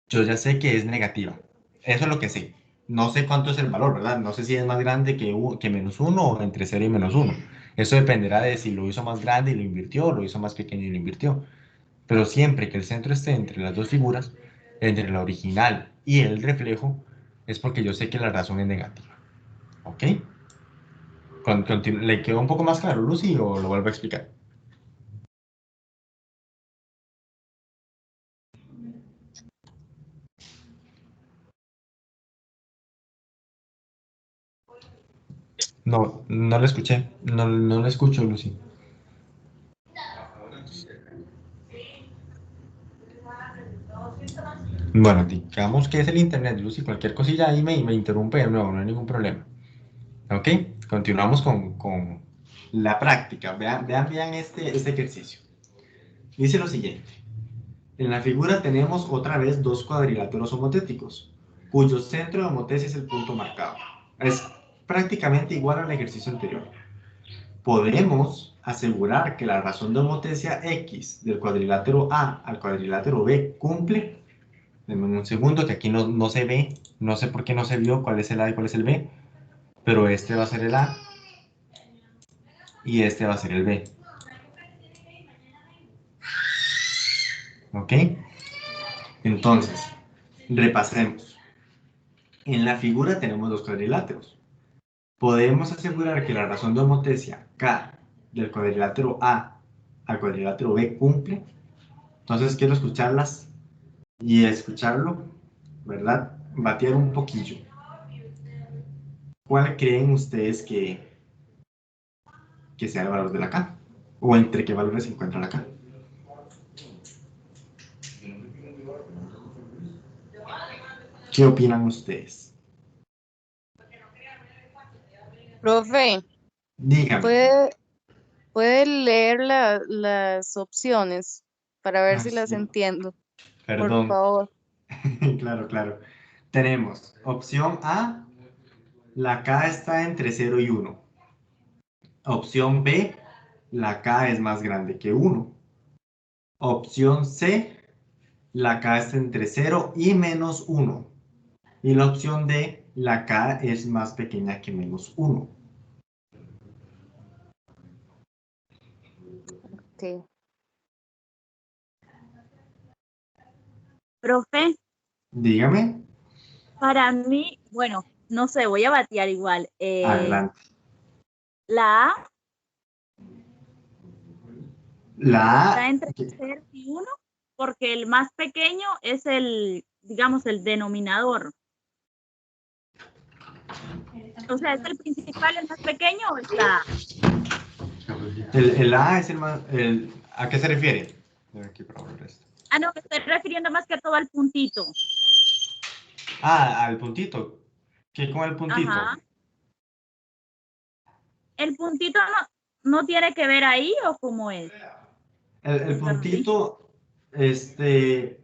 yo ya sé que es negativa. Eso es lo que sé. No sé cuánto es el valor, ¿verdad? No sé si es más grande que menos 1 o entre 0 y menos 1. Eso dependerá de si lo hizo más grande y lo invirtió o lo hizo más pequeño y lo invirtió. Pero siempre que el centro esté entre las dos figuras, entre la original y el reflejo, es porque yo sé que la razón es negativa. ¿Ok? ¿Le quedó un poco más claro, Lucy, o lo vuelvo a explicar? No, no lo escuché. No, no lo escucho, Lucy. Bueno, digamos que es el internet, Lucy. Cualquier cosilla ahí me interrumpe de nuevo, no hay ningún problema. ¿Ok? Continuamos con la práctica. Vean este ejercicio. Dice lo siguiente. En la figura tenemos otra vez dos cuadriláteros homotéticos, cuyo centro de homotecia es el punto marcado. Es prácticamente igual al ejercicio anterior. Podemos asegurar que la razón de homotecia X del cuadrilátero A al cuadrilátero B cumple. Denme un segundo que aquí no se ve, no sé por qué no se vio cuál es el A y cuál es el B, pero este va a ser el A y este va a ser el B. ¿Ok? Entonces, repasemos. En la figura tenemos dos cuadriláteros. Podemos asegurar que la razón de homotecia K del cuadrilátero A al cuadrilátero B cumple. Entonces quiero escucharlas y escucharlo, ¿verdad? Batear un poquillo. ¿Cuál creen ustedes que sea el valor de la K? o entre qué valores se encuentran acá. ¿Qué opinan ustedes? Profe, Díganme. ¿puede leer las opciones para ver Ah, si las sí. entiendo? Por Perdón. favor. Claro, claro. Tenemos opción A, la K está entre 0 y 1. Opción B, la K es más grande que 1. Opción C, la K está entre 0 y menos 1. Y la opción D, la K es más pequeña que menos 1. Sí. Profe, Dígame. para mí, bueno, no sé, voy a batear igual. Adelante. La A La está A, entre 0 y 1 porque el más pequeño es el, digamos, el denominador. O sea, ¿es el principal, el más pequeño o es la A? el A es el más... ¿A qué se refiere? Aquí para volver esto. Ah, no, me estoy refiriendo más que todo al puntito. Ah, al puntito. ¿Qué con el puntito? Ajá. ¿El puntito no tiene que ver ahí o cómo es? El Es así. puntito, en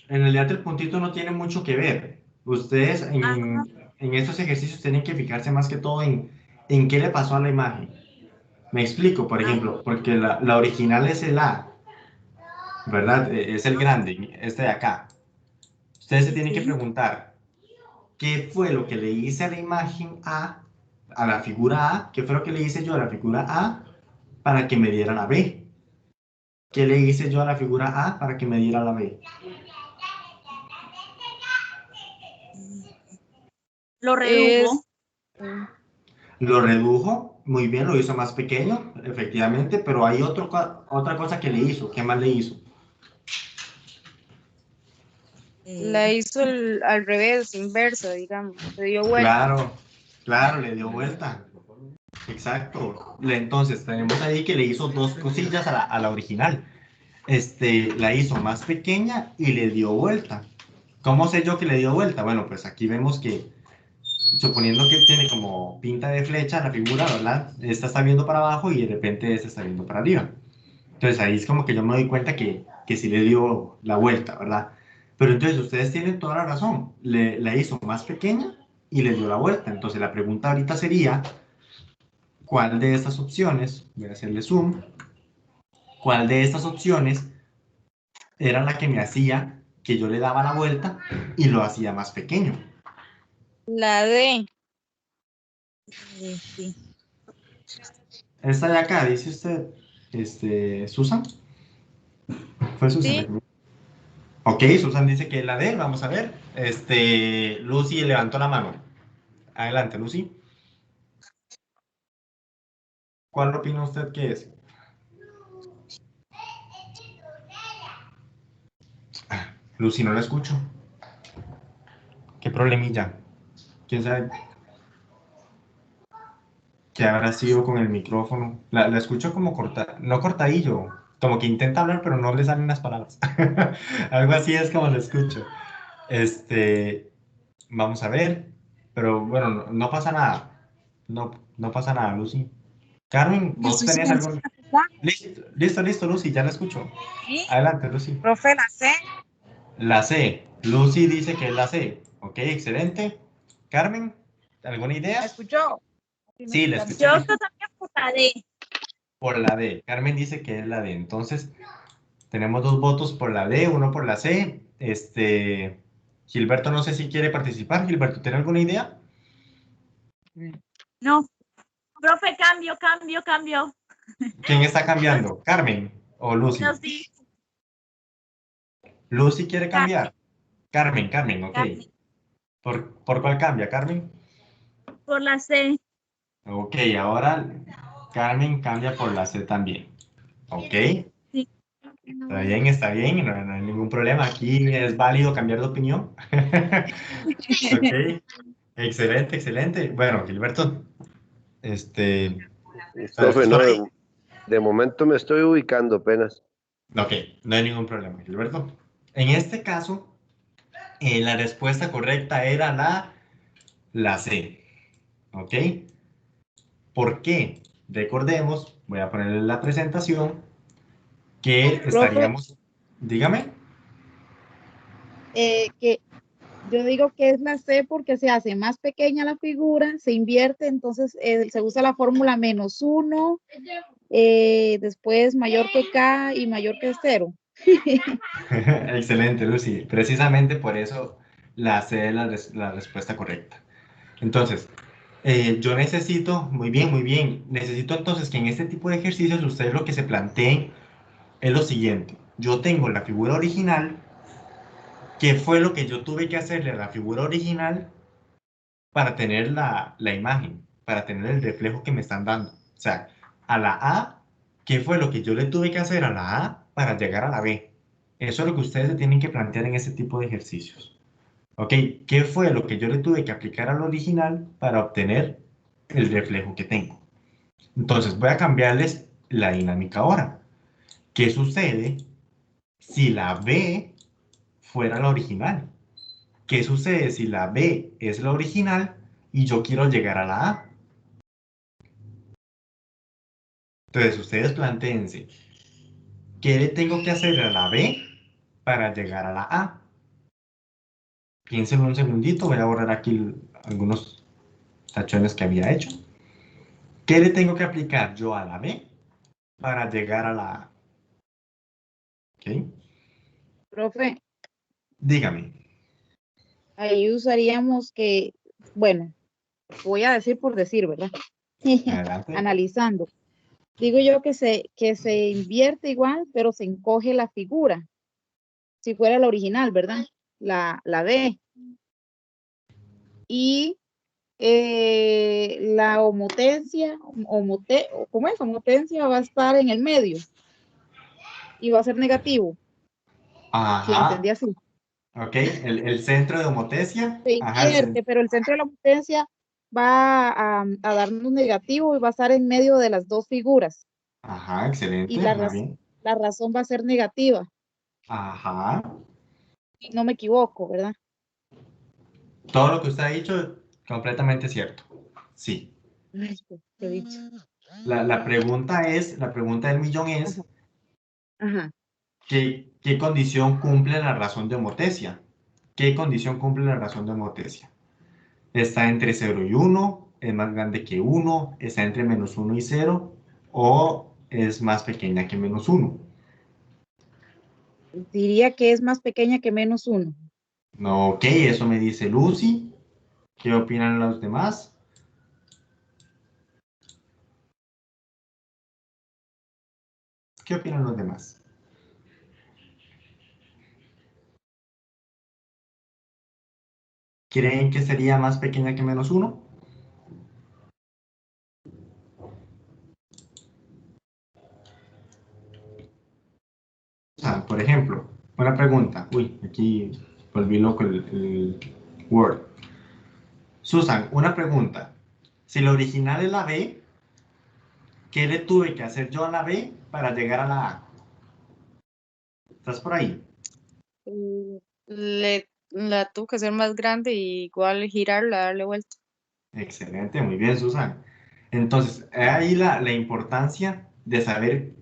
realidad el puntito no tiene mucho que ver. Ustedes Ajá. en estos ejercicios tienen que fijarse más que todo en qué le pasó a la imagen. Me explico, por Ajá. ejemplo, porque la original es el A, ¿verdad? Es el grande, este de acá. Ustedes se Sí, tienen que sí. preguntar, ¿qué fue lo que le hice a la imagen a la figura A? ¿Qué fue lo que le hice yo a la figura A para que me diera la B? ¿Qué le hice yo a la figura A para que me diera la B? Lo redujo. Es, Lo redujo, muy bien, lo hizo más pequeño, efectivamente, pero hay otra cosa que le hizo. ¿Qué más le hizo? la Eh, hizo al revés, inversa, digamos. Se dio vuelta. Claro, claro, le dio vuelta. Exacto. Entonces, tenemos ahí que le hizo dos cosillas a la original. La hizo más pequeña y le dio vuelta. ¿Cómo sé yo que le dio vuelta? Bueno, pues aquí vemos que, suponiendo que tiene como pinta de flecha la figura, ¿verdad? Esta está viendo para abajo y de repente esta está viendo para arriba. Entonces ahí es como que yo me doy cuenta que sí le dio la vuelta, ¿verdad? Pero entonces ustedes tienen toda la razón. La hizo más pequeña y le dio la vuelta. Entonces la pregunta ahorita sería, ¿cuál de estas opciones, voy a hacerle zoom, cuál de estas opciones era la que me hacía que yo le daba la vuelta y lo hacía más pequeño? La D. sí. Esta de acá, dice usted, Susan. ¿Fue Susan la Sí, que me- Ok, Susan dice que es la D, vamos a ver. Lucy levantó la mano. Adelante, Lucy. ¿Cuál opina usted que es? Lucy, no la escucho. ¿Qué problemilla? ¿Quién sabe qué habrá sido con el micrófono? La escucho como corta, no cortadillo, como que intenta hablar pero no le salen las palabras. Algo así es como lo escucho. Vamos a ver, pero bueno, no pasa nada. No pasa nada, Lucy. Carmen, ¿vos Estoy tenés silenciada, algún...? ¿verdad? Listo, Lucy, ya la escucho. Sí, Adelante, Lucy. profe, la C. La C. Lucy dice que es la C. Ok, excelente. Carmen, ¿alguna ¿Me idea? escuchó? Sí, me Sí, la escucharon. Yo escuché. también por la D. Por la D. Carmen dice que es la D. Entonces, tenemos dos votos por la D, uno por la C. Gilberto, no sé si quiere participar. Gilberto, ¿tiene alguna idea? No. Profe, cambio. ¿Quién está No, cambiando? ¿Carmen o Lucy? no, sí. Lucy quiere Carmen, cambiar. Carmen, ok. Carmen. ¿Por cuál cambia, Carmen? Por la C. Ok, ahora Carmen cambia por la C también. Ok, Sí. está bien, no hay ningún problema. Aquí es válido cambiar de opinión. Ok, excelente. Bueno, Gilberto, Profe, no, estoy. De momento me estoy ubicando apenas. Ok, no hay ningún problema, Gilberto. En este caso, la respuesta correcta era la C. ¿Ok? ¿Por qué? Recordemos, voy a ponerle la presentación, que Profe, estaríamos... Dígame. que yo digo que es la C porque se hace más pequeña la figura, se invierte, entonces se usa la fórmula -1, después mayor que K y mayor que 0. Excelente, Lucy. Precisamente por eso la C es la respuesta correcta. Entonces, yo necesito, muy bien, necesito entonces que en este tipo de ejercicios ustedes lo que se planteen es lo siguiente. Yo tengo la figura original. ¿Qué fue lo que yo tuve que hacerle a la figura original para tener la imagen, para tener el reflejo que me están dando? O sea, a la A, ¿qué fue lo que yo le tuve que hacer a la A para llegar a la B? Eso es lo que ustedes se tienen que plantear en este tipo de ejercicios. ¿Ok? ¿Qué fue lo que yo le tuve que aplicar al original para obtener el reflejo que tengo? Entonces, voy a cambiarles la dinámica ahora. ¿Qué sucede si la B fuera la original? ¿Qué sucede si la B es la original y yo quiero llegar a la A? Entonces, ustedes plantéense, ¿qué le tengo que hacer a la B para llegar a la A? Piénsenlo un segundito, voy a borrar aquí algunos tachones que había hecho. ¿Qué le tengo que aplicar yo a la B para llegar a la A? ¿Ok? Profe, Dígame. ahí usaríamos que, bueno, voy a decir por decir, ¿verdad? Adelante. Analizando. Digo yo que se invierte igual, pero se encoge la figura. Si fuera la original, ¿verdad? La B. Y la homotencia, ¿cómo es? Homotencia va a estar en el medio y va a ser negativo. Si Ajá. entendí así. Ok, el centro de homotesia. Se Ajá, invierte, pero el centro de la homotencia va a darnos negativo y va a estar en medio de las dos figuras. Ajá, Y excelente. Ajá, bien. la razón va a ser negativa. Ajá. No me equivoco, ¿verdad? Todo lo que usted ha dicho, completamente cierto. Sí. Ay, qué dicho. La pregunta del millón es, Ajá. ¿qué condición cumple la razón de homotesia? ¿Qué condición cumple la razón de homotesia? ¿Está entre 0 y 1? ¿Es más grande que 1? ¿Está entre -1 y 0? ¿O es más pequeña que -1? Diría que es más pequeña que -1. No, ok, eso me dice Lucy. ¿Qué opinan los demás? ¿Qué opinan los demás? ¿Creen que sería más pequeña que -1? Por ejemplo, una pregunta. Uy, aquí volví loco el Word. Susan, una pregunta. Si la original es la B, ¿qué le tuve que hacer yo a la B para llegar a la A? ¿Estás por ahí? La tuvo que hacer más grande y igual girarla, darle vuelta. Excelente, muy bien, Susan. Entonces, ahí la importancia de saber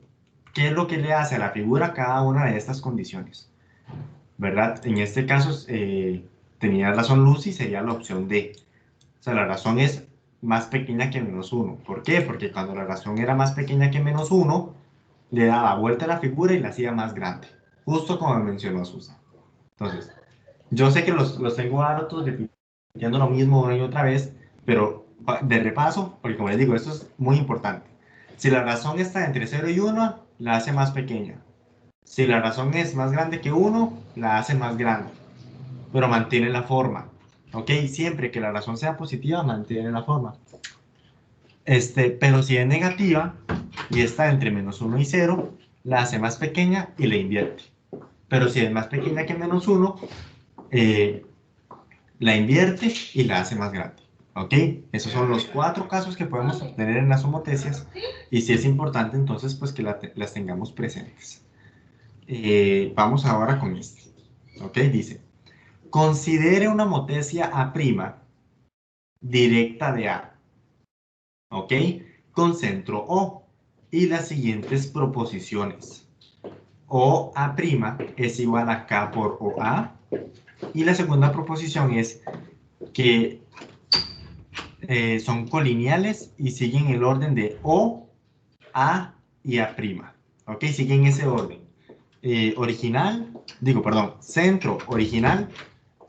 qué es lo que le hace a la figura cada una de estas condiciones, ¿verdad? En este caso, tenía razón Lucy, sería la opción D. O sea, la razón es más pequeña que -1. ¿Por qué? Porque cuando la razón era más pequeña que -1, le daba vuelta a la figura y la hacía más grande, justo como mencionó Susan. Entonces, yo sé que los tengo hartos repitiendo lo mismo una y otra vez, pero de repaso, porque como les digo, esto es muy importante. Si la razón está entre 0 y 1, la hace más pequeña. Si la razón es más grande que 1, la hace más grande, pero mantiene la forma. ¿Ok? Siempre que la razón sea positiva, mantiene la forma. Pero si es negativa y está entre -1 y 0, la hace más pequeña y le invierte. Pero si es más pequeña que -1, la invierte y la hace más grande. ¿Ok? Esos son los 4 casos que podemos obtener en las homotecias y sí es importante entonces pues que las tengamos presentes. Vamos ahora con este. ¿Ok? Dice, considere una homotecia A' directa de A. ¿Ok? Con centro O y las siguientes proposiciones. OA' es igual a K por OA. Y la segunda proposición es que son colineales y siguen el orden de O, A y A'. ¿Ok? Siguen ese orden. Centro, original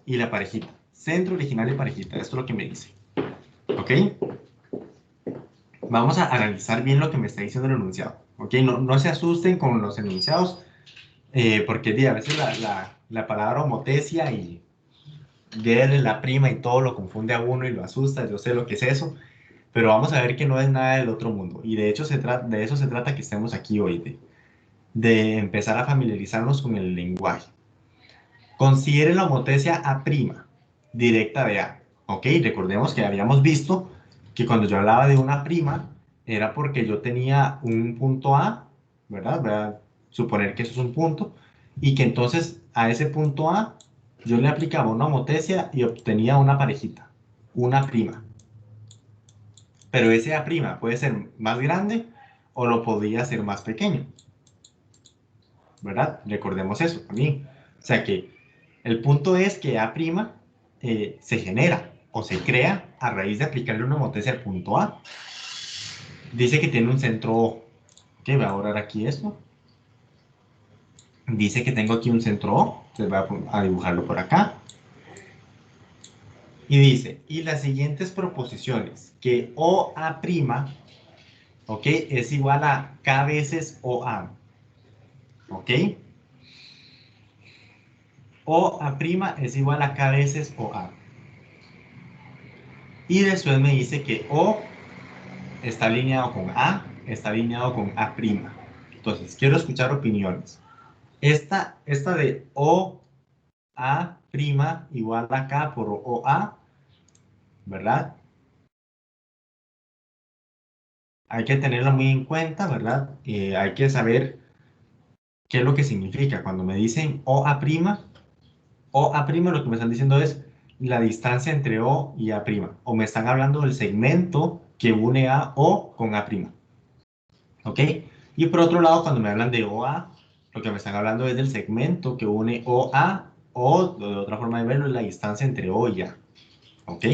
y la parejita. Centro, original y parejita. Esto es lo que me dice. ¿Ok? Vamos a analizar bien lo que me está diciendo el enunciado. ¿Ok? No se asusten con los enunciados, porque a veces la palabra homotecia y de la prima y todo lo confunde a uno y lo asusta. Yo sé lo que es eso, pero vamos a ver que no es nada del otro mundo. Y de hecho de eso se trata que estemos aquí hoy, de empezar a familiarizarnos con el lenguaje. Considere la homotecia A' directa de A. ¿Ok? Recordemos que habíamos visto que cuando yo hablaba de una prima era porque yo tenía un punto A, ¿verdad? Voy a suponer que eso es un punto, y que entonces a ese punto A yo le aplicaba una homotecia y obtenía una parejita, una prima. Pero ese A' puede ser más grande o lo podría ser más pequeño, ¿verdad? Recordemos eso también. O sea que el punto es que A' se genera o se crea a raíz de aplicarle una homotecia al punto A. Dice que tiene un centro O. Ok, voy a borrar aquí esto. Dice que tengo aquí un centro O. Entonces voy a dibujarlo por acá. Y dice, y las siguientes proposiciones, que OA', ok, es igual a K veces OA. ¿Ok? OA' es igual a K veces OA. Y después me dice que O está alineado con A, está alineado con A'. Entonces, quiero escuchar opiniones. Esta de OA' igual a K por OA, ¿verdad? Hay que tenerla muy en cuenta, ¿verdad? Hay que saber qué es lo que significa. Cuando me dicen OA', OA' lo que me están diciendo es la distancia entre O y A'. O me están hablando del segmento que une a O con A'. ¿Ok? Y por otro lado, cuando me hablan de OA, lo que me están hablando es del segmento que une OA, o de otra forma de verlo es la distancia entre O y A. ¿Ok?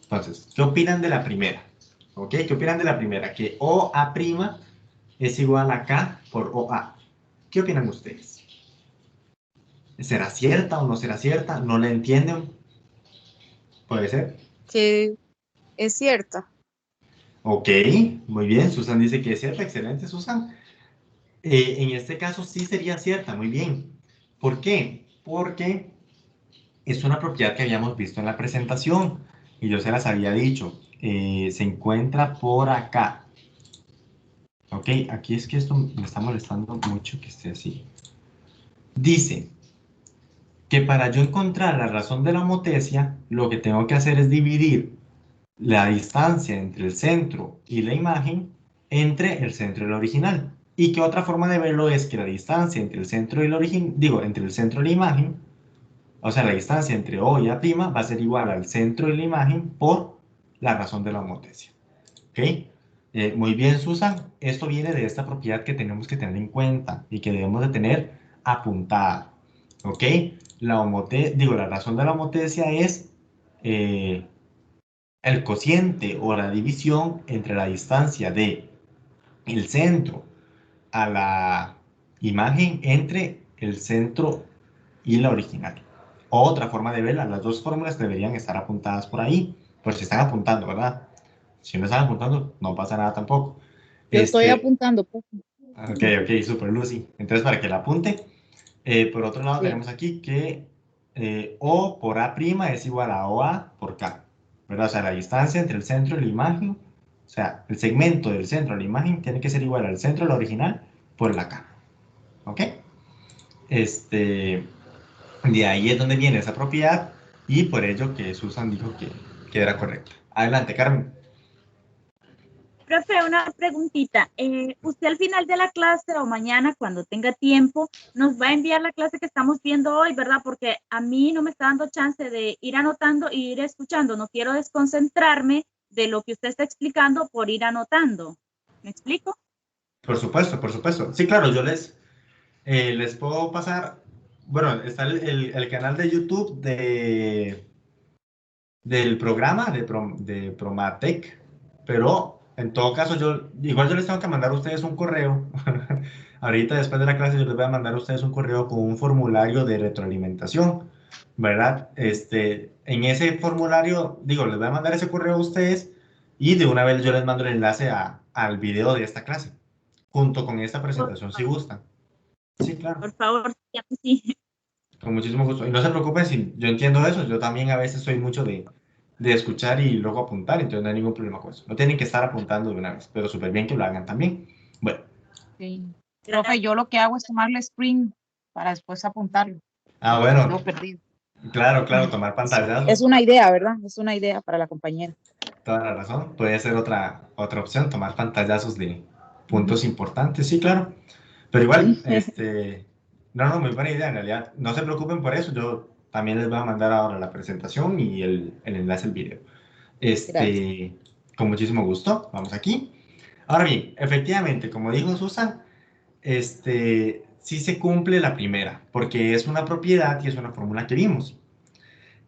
Entonces, ¿qué opinan de la primera? ¿Ok? ¿Qué opinan de la primera? Que OA' es igual a K por OA. ¿Qué opinan ustedes? ¿Será cierta o no será cierta? ¿No la entienden? ¿Puede ser? Que es cierta. Ok, muy bien. Susan dice que es cierta. Excelente, Susan. En este caso sí sería cierta, muy bien. ¿Por qué? Porque es una propiedad que habíamos visto en la presentación y yo se las había dicho. Se encuentra por acá. Ok, aquí es que esto me está molestando mucho que esté así. Dice que para yo encontrar la razón de la homotecia, lo que tengo que hacer es dividir la distancia entre el centro y la imagen entre el centro y el original. Y que otra forma de verlo es que la distancia entre el centro y el origen, entre el centro y la imagen, o sea, la distancia entre O y A' va a ser igual al centro y la imagen por la razón de la homotecia. ¿Ok? Muy bien, Susan. Esto viene de esta propiedad que tenemos que tener en cuenta y que debemos de tener apuntada. ¿Ok? La razón de la homotecia es el cociente o la división entre la distancia de el centro a la imagen entre el centro y la original. Otra forma de verla, las dos fórmulas deberían estar apuntadas por ahí, por si están apuntando, ¿verdad? Si no están apuntando, no pasa nada tampoco. Yo estoy Este, apuntando, pues. ok, super Lucy. Entonces, para que la apunte, por otro lado Bien. tenemos aquí que O por A' es igual a OA por K, ¿verdad? O sea, la distancia entre el centro y la imagen, o sea, el segmento del centro a la imagen tiene que ser igual al centro de la original por la K, ¿ok? De ahí es donde viene esa propiedad y por ello que Susan dijo que era correcta. Adelante, Carmen. Profe, una preguntita. Usted al final de la clase o mañana, cuando tenga tiempo, nos va a enviar la clase que estamos viendo hoy, ¿verdad? Porque a mí no me está dando chance de ir anotando y ir escuchando. No quiero desconcentrarme de lo que usted está explicando por ir anotando. ¿Me explico? Por supuesto, por supuesto. Sí, claro, yo les puedo pasar, bueno, está el canal de YouTube del programa de Promatec, pero en todo caso igual yo les tengo que mandar a ustedes un correo. Ahorita después de la clase yo les voy a mandar a ustedes un correo con un formulario de retroalimentación, ¿verdad? En ese formulario, digo, les voy a mandar ese correo a ustedes y de una vez yo les mando el enlace al video de esta clase, junto con esta presentación, si gustan. Sí, claro. Por favor, sí. Con muchísimo gusto. Y no se preocupen si yo entiendo eso. Yo también a veces soy mucho de escuchar y luego apuntar, entonces no hay ningún problema con eso. No tienen que estar apuntando de una vez, pero súper bien que lo hagan también. Bueno. Sí. Profe, yo lo que hago es tomarle screen para después apuntarlo. Ah, Lo bueno. tengo perdido. Claro, tomar pantallazos. Es una idea, ¿verdad? Es una idea para la compañera. Toda la razón. Puede ser otra opción, tomar pantallazos de puntos importantes, sí, claro. Pero igual, no, muy buena idea en realidad. No se preocupen por eso. Yo también les voy a mandar ahora la presentación y el enlace al video. Gracias. Con muchísimo gusto. Vamos aquí. Ahora bien, efectivamente, como dijo Susan, sí se cumple la primera, porque es una propiedad y es una fórmula que vimos.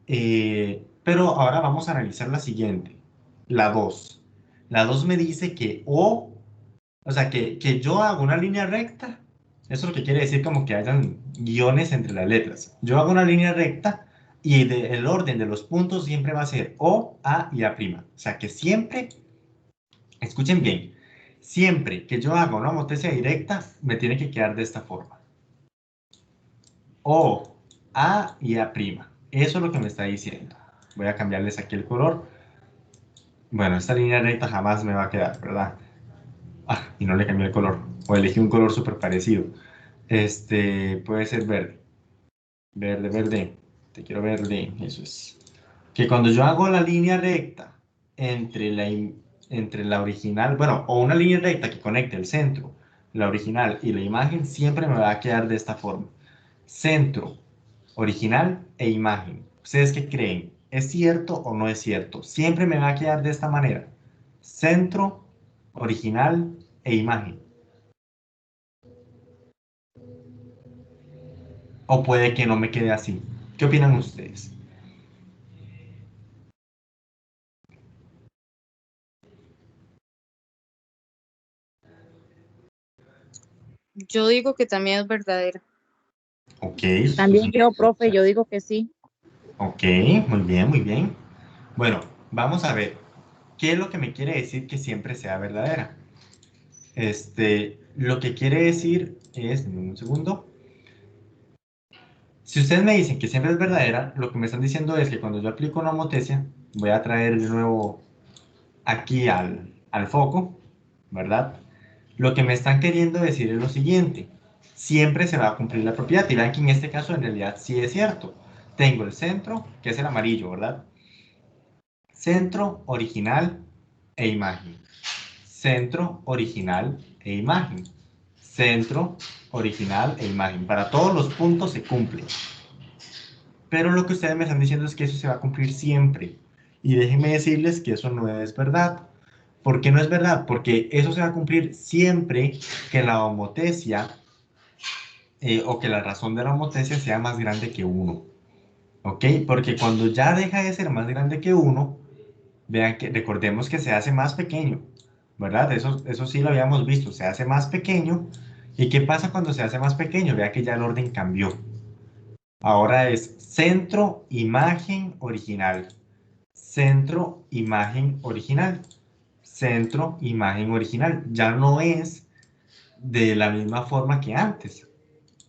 Pero ahora vamos a analizar la siguiente, la 2. La 2 me dice que o sea, que yo hago una línea recta, eso es lo que quiere decir como que hayan guiones entre las letras. Yo hago una línea recta y el orden de los puntos siempre va a ser O, A y A'. O sea, que siempre, escuchen bien, siempre que yo haga una homotezia directa, me tiene que quedar de esta forma. O, A y A'. Eso es lo que me está diciendo. Voy a cambiarles aquí el color. Bueno, esta línea recta jamás me va a quedar, ¿verdad? Ah, y no le cambié el color. O elegí un color súper parecido. Puede ser verde. Verde, verde. Te quiero verde. Eso es. Que cuando yo hago la línea recta entre la original, bueno, o una línea recta que conecte el centro, la original y la imagen, siempre me va a quedar de esta forma. Centro, original e imagen. ¿Ustedes qué creen? ¿Es cierto o no es cierto? Siempre me va a quedar de esta manera. Centro, original e imagen. O puede que no me quede así. ¿Qué opinan ustedes? Yo digo que también es verdadera. Ok, eso es También yo, profe, yo digo que sí. Ok, muy bien, muy bien. Bueno, vamos a ver. ¿Qué es lo que me quiere decir que siempre sea verdadera? Lo que quiere decir es, en un segundo, si ustedes me dicen que siempre es verdadera, lo que me están diciendo es que cuando yo aplico una homotesia, voy a traer de nuevo aquí al foco, ¿verdad? Lo que me están queriendo decir es lo siguiente, siempre se va a cumplir la propiedad, y vean que en este caso en realidad sí es cierto. Tengo el centro, que es el amarillo, ¿verdad? Centro, original e imagen. Centro, original e imagen. Centro, original e imagen. Para todos los puntos se cumple. Pero lo que ustedes me están diciendo es que eso se va a cumplir siempre. Y déjenme decirles que eso no es verdad. ¿Por qué no es verdad? Porque eso se va a cumplir siempre que la homotesia o que la razón de la homotesia sea más grande que 1. ¿Ok? Porque cuando ya deja de ser más grande que 1, vean que recordemos que se hace más pequeño, ¿verdad? Eso sí lo habíamos visto, se hace más pequeño. ¿Y qué pasa cuando se hace más pequeño? Vean que ya el orden cambió. Ahora es centro, imagen, original. Centro, imagen, original. Centro, imagen, original. Ya no es de la misma forma que antes.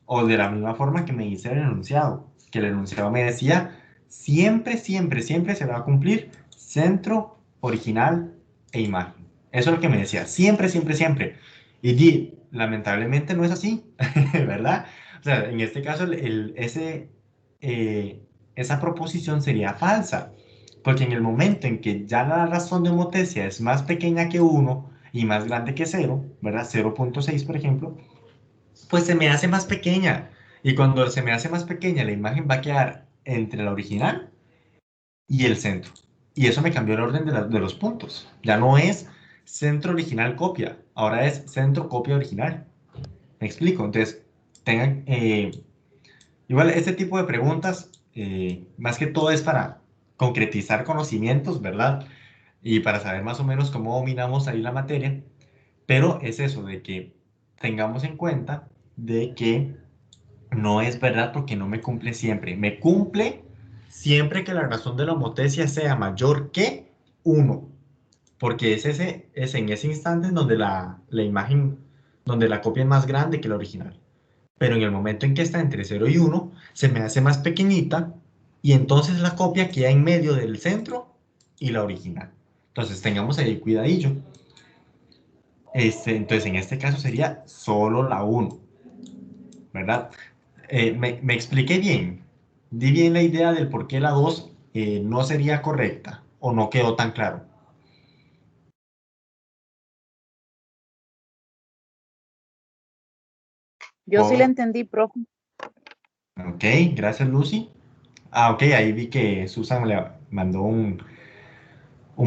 O de la misma forma que me dice el enunciado. Que el enunciado me decía, siempre, siempre, siempre se va a cumplir centro, original e imagen. Eso es lo que me decía, siempre, siempre, siempre. Y lamentablemente no es así, ¿verdad? O sea, en este caso esa proposición sería falsa. Porque en el momento en que ya la razón de homotecia es más pequeña que 1 y más grande que 0, ¿verdad? 0,6 por ejemplo, pues se me hace más pequeña. Y cuando se me hace más pequeña, la imagen va a quedar entre la original y el centro. Y eso me cambió el orden de los puntos. Ya no es centro original copia, ahora es centro copia original. ¿Me explico? Entonces, tengan, igual este tipo de preguntas, más que todo es para concretizar conocimientos, ¿verdad? Y para saber más o menos cómo dominamos ahí la materia. Pero es eso, de que tengamos en cuenta de que no es verdad porque no me cumple siempre. Me cumple siempre que la razón de la homotecia sea mayor que 1, porque es en ese instante en donde la imagen, donde la copia es más grande que la original. Pero en el momento en que está entre 0 y 1, se me hace más pequeñita y entonces la copia queda en medio del centro y la original. Entonces tengamos ahí cuidadillo. Entonces en este caso sería solo la 1, ¿verdad? Me expliqué bien. Di bien la idea del por qué la 2 no sería correcta o no quedó tan claro. Yo sí le Oh, entendí, profe. ok, gracias Lucy. Ah, ok, ahí vi que Susan le mandó un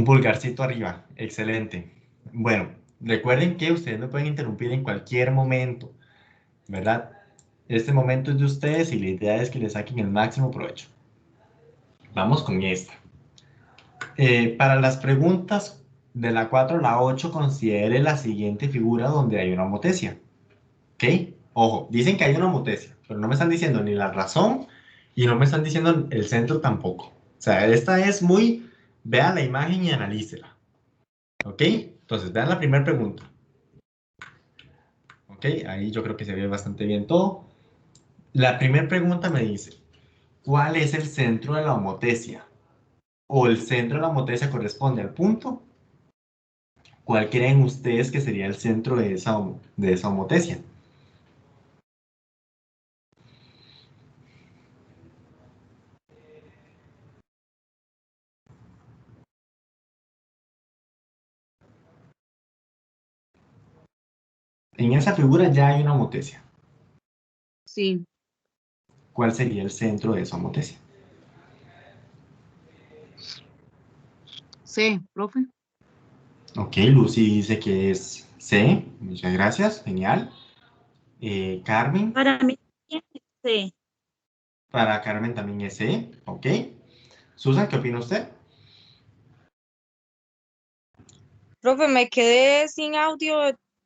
pulgarcito arriba. Excelente. Bueno, recuerden que ustedes me pueden interrumpir en cualquier momento, ¿verdad? Este momento es de ustedes y la idea es que le saquen el máximo provecho. Vamos con esta. Para las preguntas de la 4 a la 8, considere la siguiente figura donde hay una homotecia. ¿Ok? Ojo, dicen que hay una homotecia, pero no me están diciendo ni la razón y no me están diciendo el centro tampoco. O sea, esta es muy, vean la imagen y analícela. ¿Ok? Entonces, vean la primera pregunta. ¿Ok? Ahí yo creo que se ve bastante bien todo. La primera pregunta me dice, ¿cuál es el centro de la homotecia? ¿O el centro de la homotecia corresponde al punto? ¿Cuál creen ustedes que sería el centro de esa homotecia? En esa figura ya hay una homotecia. Sí, ¿Cuál sería el centro de esa homotecia? sí, profe. Ok, Lucy dice que es C. Muchas gracias, genial. Carmen, Para mí, sí. para Carmen también es C. Ok. Susan, ¿qué opina usted? Profe, me quedé sin audio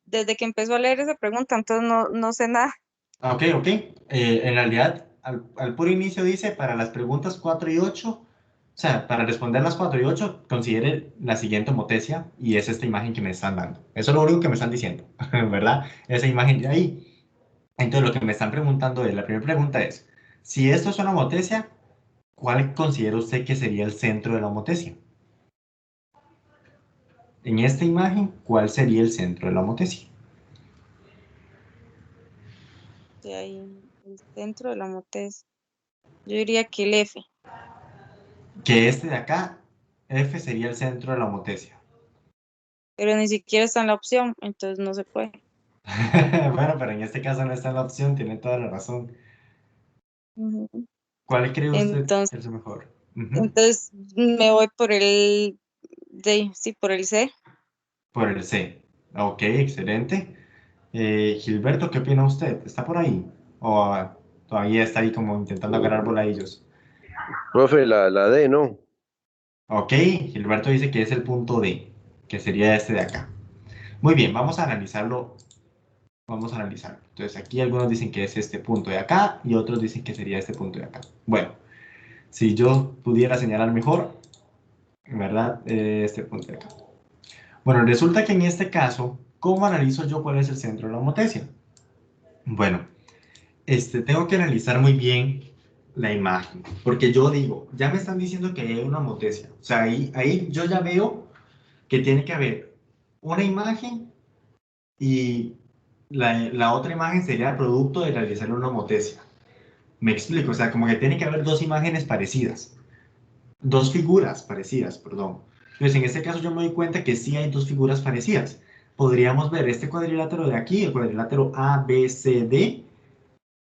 desde que empezó a leer esa pregunta, entonces no sé nada. Ah, ok, ok. En realidad, al puro inicio dice para las preguntas 4 y 8, o sea, para responder las 4 y 8, considere la siguiente homotecia y es esta imagen que me están dando. Eso es lo único que me están diciendo, ¿verdad? Esa imagen de ahí. Entonces, lo que me están preguntando es, la primera pregunta es, si esto es una homotecia, ¿cuál considera usted que sería el centro de la homotecia? En esta imagen, ¿cuál sería el centro de la homotecia? De ahí, el centro de la motez. Yo diría que el F, Que este de acá, F sería el centro de la homotecia. pero ni siquiera está en la opción, entonces no se puede. Bueno, pero en este caso no está en la opción, tiene toda la razón. Ujú. ¿Cuál cree usted Entonces, que es el mejor? Ujú. entonces me voy por sí, por el C. Por el C. Ok, excelente. Gilberto, ¿qué opina usted? ¿Está por ahí? ¿O todavía está ahí como intentando agarrar voladillos? Profe, la D, ¿no? Ok, Gilberto dice que es el punto D, que sería este de acá. Muy bien, vamos a analizarlo. Vamos a analizarlo. Entonces aquí algunos dicen que es este punto de acá y otros dicen que sería este punto de acá. Bueno, si yo pudiera señalar mejor, en verdad, este punto de acá. Bueno, resulta que en este caso, ¿cómo analizo yo cuál es el centro de la homotecia? Bueno, tengo que analizar muy bien la imagen, porque yo digo, ya me están diciendo que hay una homotecia. O sea, ahí yo ya veo que tiene que haber una imagen y la otra imagen sería el producto de realizar una homotecia. Me explico, o sea, como que tiene que haber dos imágenes parecidas. dos figuras parecidas, perdón. Entonces, en este caso yo me doy cuenta que sí hay dos figuras parecidas. Podríamos ver este cuadrilátero de aquí, el cuadrilátero ABCD,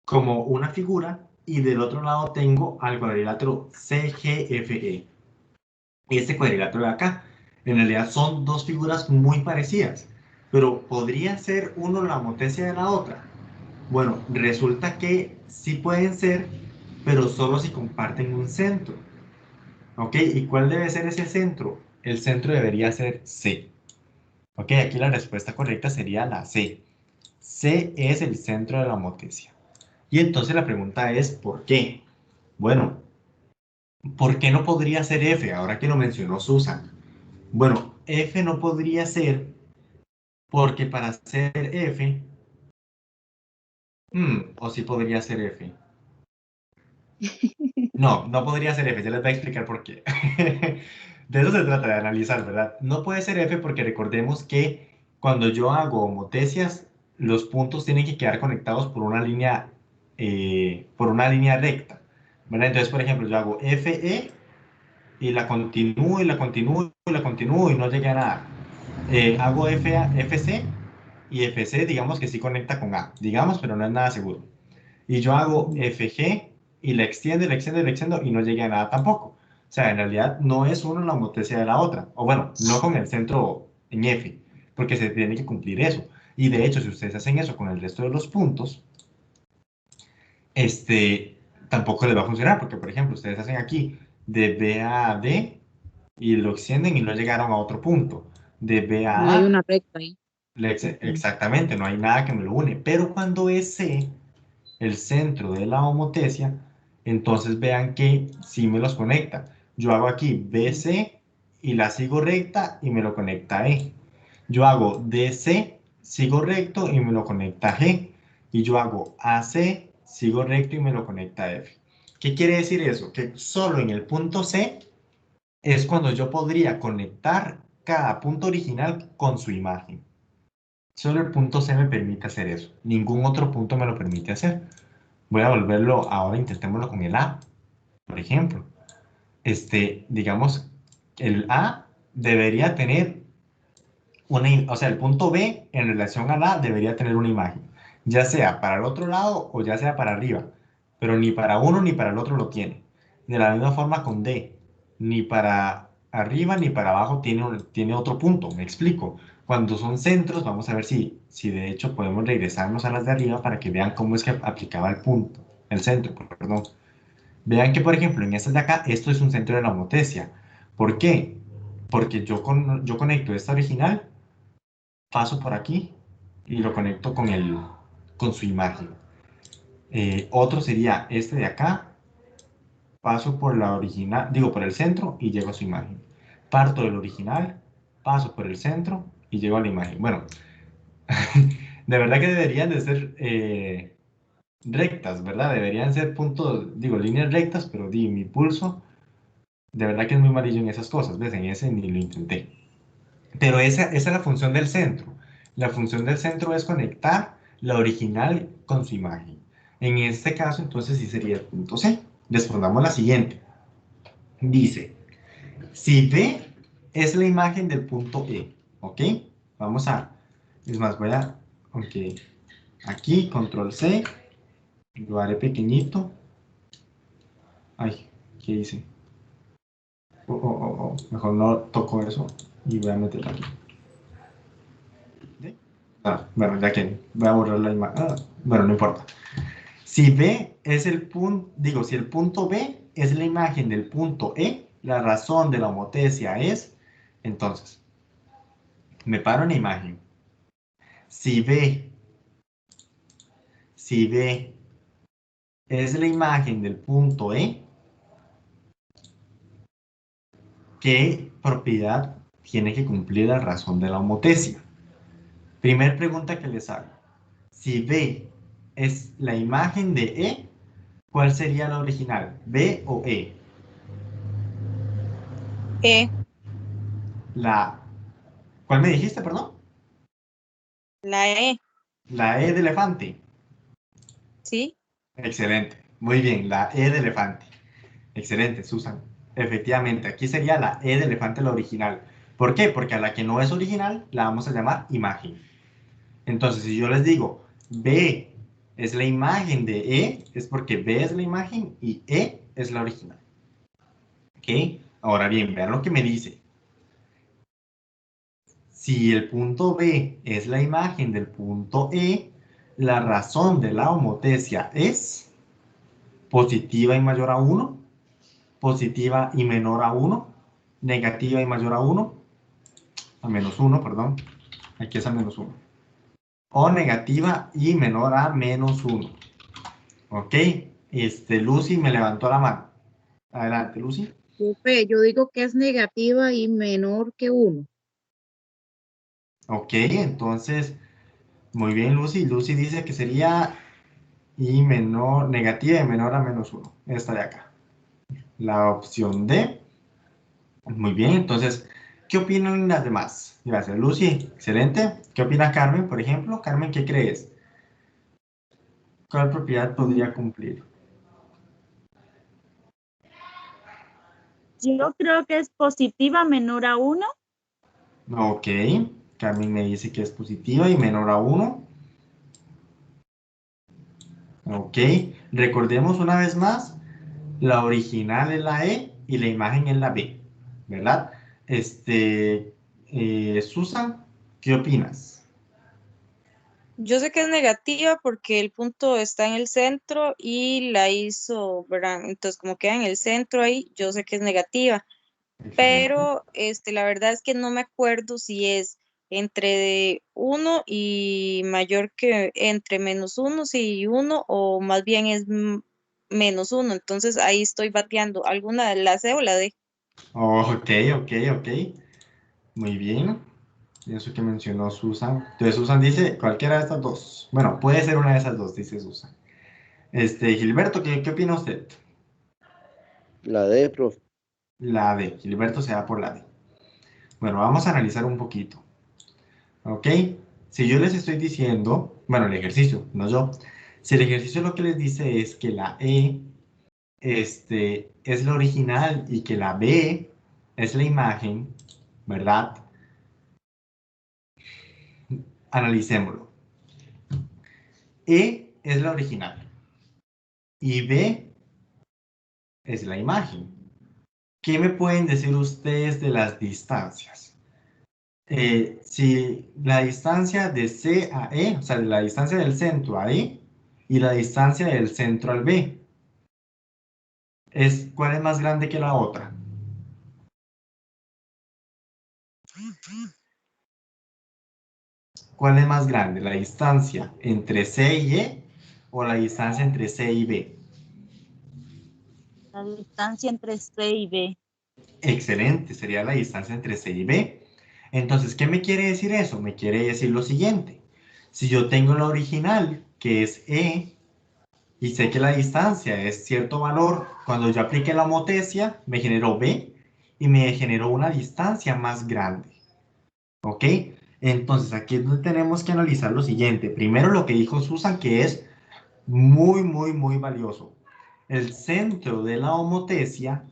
como una figura, y del otro lado tengo al cuadrilátero CGFE. Este cuadrilátero de acá, en realidad son dos figuras muy parecidas, pero ¿podría ser uno la motesia de la otra? Bueno, resulta que sí pueden ser, pero solo si comparten un centro. ¿Ok? ¿Y cuál debe ser ese centro? El centro debería ser C. ¿Ok? Aquí la respuesta correcta sería la C. C es el centro de la motesia. Y entonces la pregunta es, ¿por qué? Bueno, ¿por qué no podría ser F? Ahora que lo mencionó Susan. Bueno, F no podría ser porque para ser F, o sí podría ser F. No, no podría ser F, ya les voy a explicar por qué. De eso se trata, de analizar, ¿verdad? No puede ser F porque recordemos que cuando yo hago homotecias, los puntos tienen que quedar conectados por una línea recta, ¿verdad? Entonces, por ejemplo, yo hago FE y la continúo y la continúo y la continúo y no llegué a nada. Hago FC y FC, digamos que sí conecta con A, digamos, pero no es nada seguro. Y yo hago FG y la extiendo, y la extiendo, y la extiendo y no llegué a nada tampoco. O sea, en realidad no es uno la homotecia de la otra. O bueno, no con el centro en F, porque se tiene que cumplir eso. Y de hecho, si ustedes hacen eso con el resto de los puntos, tampoco les va a funcionar, porque por ejemplo, ustedes hacen aquí de B a D y lo extienden y no llegaron a otro punto. De B No a hay A, una recta ahí. Ujú. exactamente, no hay nada que me lo une. Pero cuando es C, el centro de la homotesia, entonces vean que sí me los conecta. Yo hago aquí BC y la sigo recta y me lo conecta a E. Yo hago DC, sigo recto y me lo conecta a G. Y yo hago AC, sigo recto y me lo conecta a F. ¿Qué quiere decir eso? Que solo en el punto C es cuando yo podría conectar cada punto original con su imagen. Solo el punto C me permite hacer eso. Ningún otro punto me lo permite hacer. Voy a volverlo, ahora intentémoslo con el A, por ejemplo. Digamos, el A debería tener o sea, el punto B en relación al A debería tener una imagen, ya sea para el otro lado o ya sea para arriba, pero ni para uno ni para el otro lo tiene. De la misma forma con D, ni para arriba ni para abajo tiene otro punto, me explico. Cuando son centros, vamos a ver si de hecho podemos regresarnos a las de arriba para que vean cómo es que aplicaba el punto, el centro, perdón. Vean que, por ejemplo, en estas de acá, esto es un centro de la homotesia. ¿Por qué? Porque yo conecto esta original, paso por aquí y lo conecto con su imagen. Otro sería este de acá, paso por la original, digo por el centro y llego a su imagen. Parto del original, paso por el centro y llego a la imagen. Bueno, de verdad que deberían de ser rectas, ¿verdad? Deberían ser puntos, digo, líneas rectas, pero mi pulso, de verdad que es muy malillo en esas cosas, ¿ves? En ese ni lo intenté. Pero esa es la función del centro. La función del centro es conectar la original con su imagen. En este caso, entonces, sí sería el punto C. Respondamos la siguiente. Dice, si B es la imagen del punto E, ¿ok? Vamos a, es más, ok, aquí, control C, lo haré pequeñito. Ay, ¿qué hice? Mejor no toco eso y voy a meterlo aquí. ¿Sí? Bueno, ya que voy a borrar la imagen. Bueno, no importa. Si B es el punto, digo, si el punto B es la imagen del punto E, la razón de la homotecia es, entonces, me paro en la imagen. Si B, si B es la imagen del punto E, ¿qué propiedad tiene que cumplir la razón de la homotecia? Primer pregunta que les hago. Si B es la imagen de E, ¿cuál sería la original? ¿B o E? La, ¿cuál me dijiste, perdón? La E, La E de elefante. ¿sí? Excelente. Muy bien, la E de elefante. Excelente, Susan. Efectivamente, aquí sería la E de elefante la original. ¿Por qué? Porque a la que no es original la vamos a llamar imagen. Entonces, si yo les digo B es la imagen de E, es porque B es la imagen y E es la original. ¿Ok? Ahora bien, vean lo que me dice. Si el punto B es la imagen del punto E, la razón de la homotecia es positiva y mayor a 1, positiva y menor a 1, negativa y mayor a 1, a menos 1, perdón, aquí es a menos 1, o negativa y menor a menos 1. Ok, Lucy me levantó la mano. Adelante, Lucy. Profe, yo digo que es negativa y menor que 1. Ok, entonces, muy bien, Lucy. Lucy dice que sería y menor, negativa y menor a menos 1. Esta de acá. La opción D. Muy bien, entonces, ¿qué opinan las demás? Gracias, Lucy. Excelente. ¿Qué opina Carmen, por ejemplo? Carmen, ¿qué crees? ¿Cuál propiedad podría cumplir? Yo creo que es positiva menor a 1. Ok, Carmen me dice que es positiva y menor a 1. Ok, recordemos una vez más, la original es la E y la imagen es la B, ¿verdad? Susan, ¿qué opinas? Yo sé que es negativa porque el punto está en el centro y la hizo, ¿verdad? Entonces, como queda en el centro ahí, yo sé que es negativa, Excelente. pero la verdad es que no me acuerdo si es entre 1 y mayor que entre menos 1 y 1 o más bien es menos 1. Entonces ahí estoy bateando. ¿Alguna de la C o la D? Ok, ok, ok. Muy bien. Eso que mencionó Susan. Entonces Susan dice cualquiera de estas dos. Bueno, puede ser una de esas dos, dice Susan. Gilberto, ¿qué opina usted? La D, profe. La D. Gilberto se da por la D. Bueno, vamos a analizar un poquito. ¿Ok? Si yo les estoy diciendo, bueno, el ejercicio, no yo. Si el ejercicio lo que les dice es que la E es la original y que la B es la imagen, ¿verdad? Analicémoslo. E es la original y B es la imagen. ¿Qué me pueden decir ustedes de las distancias? Si la distancia de C a E, o sea, la distancia del centro a E y la distancia del centro al B, ¿cuál es más grande que la otra? ¿Cuál es más grande? ¿La distancia entre C y E o la distancia entre C y B? La distancia entre C y B. Excelente, sería la distancia entre C y B. Entonces, ¿qué me quiere decir eso? Me quiere decir lo siguiente. Si yo tengo la original, que es E, y sé que la distancia es cierto valor, cuando yo aplique la homotecia, me generó B y me generó una distancia más grande. ¿Ok? Entonces, aquí es donde tenemos que analizar lo siguiente. Primero, lo que dijo Susan, que es muy, muy, muy valioso. El centro de la homotecia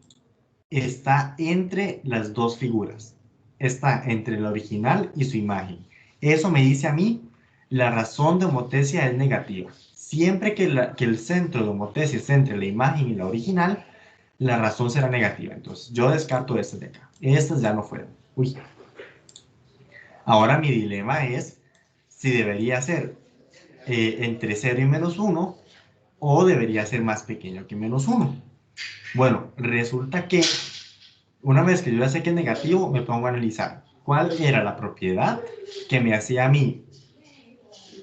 está entre las dos figuras. Está entre la original y su imagen. Eso me dice a mí, la razón de homotecia es negativa. Siempre que el centro de homotecia esté entre la imagen y la original, la razón será negativa. Entonces, yo descarto estas de acá. Estas ya no fueron. Uy. Ahora mi dilema es si debería ser entre 0 y menos 1 o debería ser más pequeño que menos 1. Bueno, resulta que una vez que yo ya sé que es negativo, me pongo a analizar cuál era la propiedad que me hacía a mí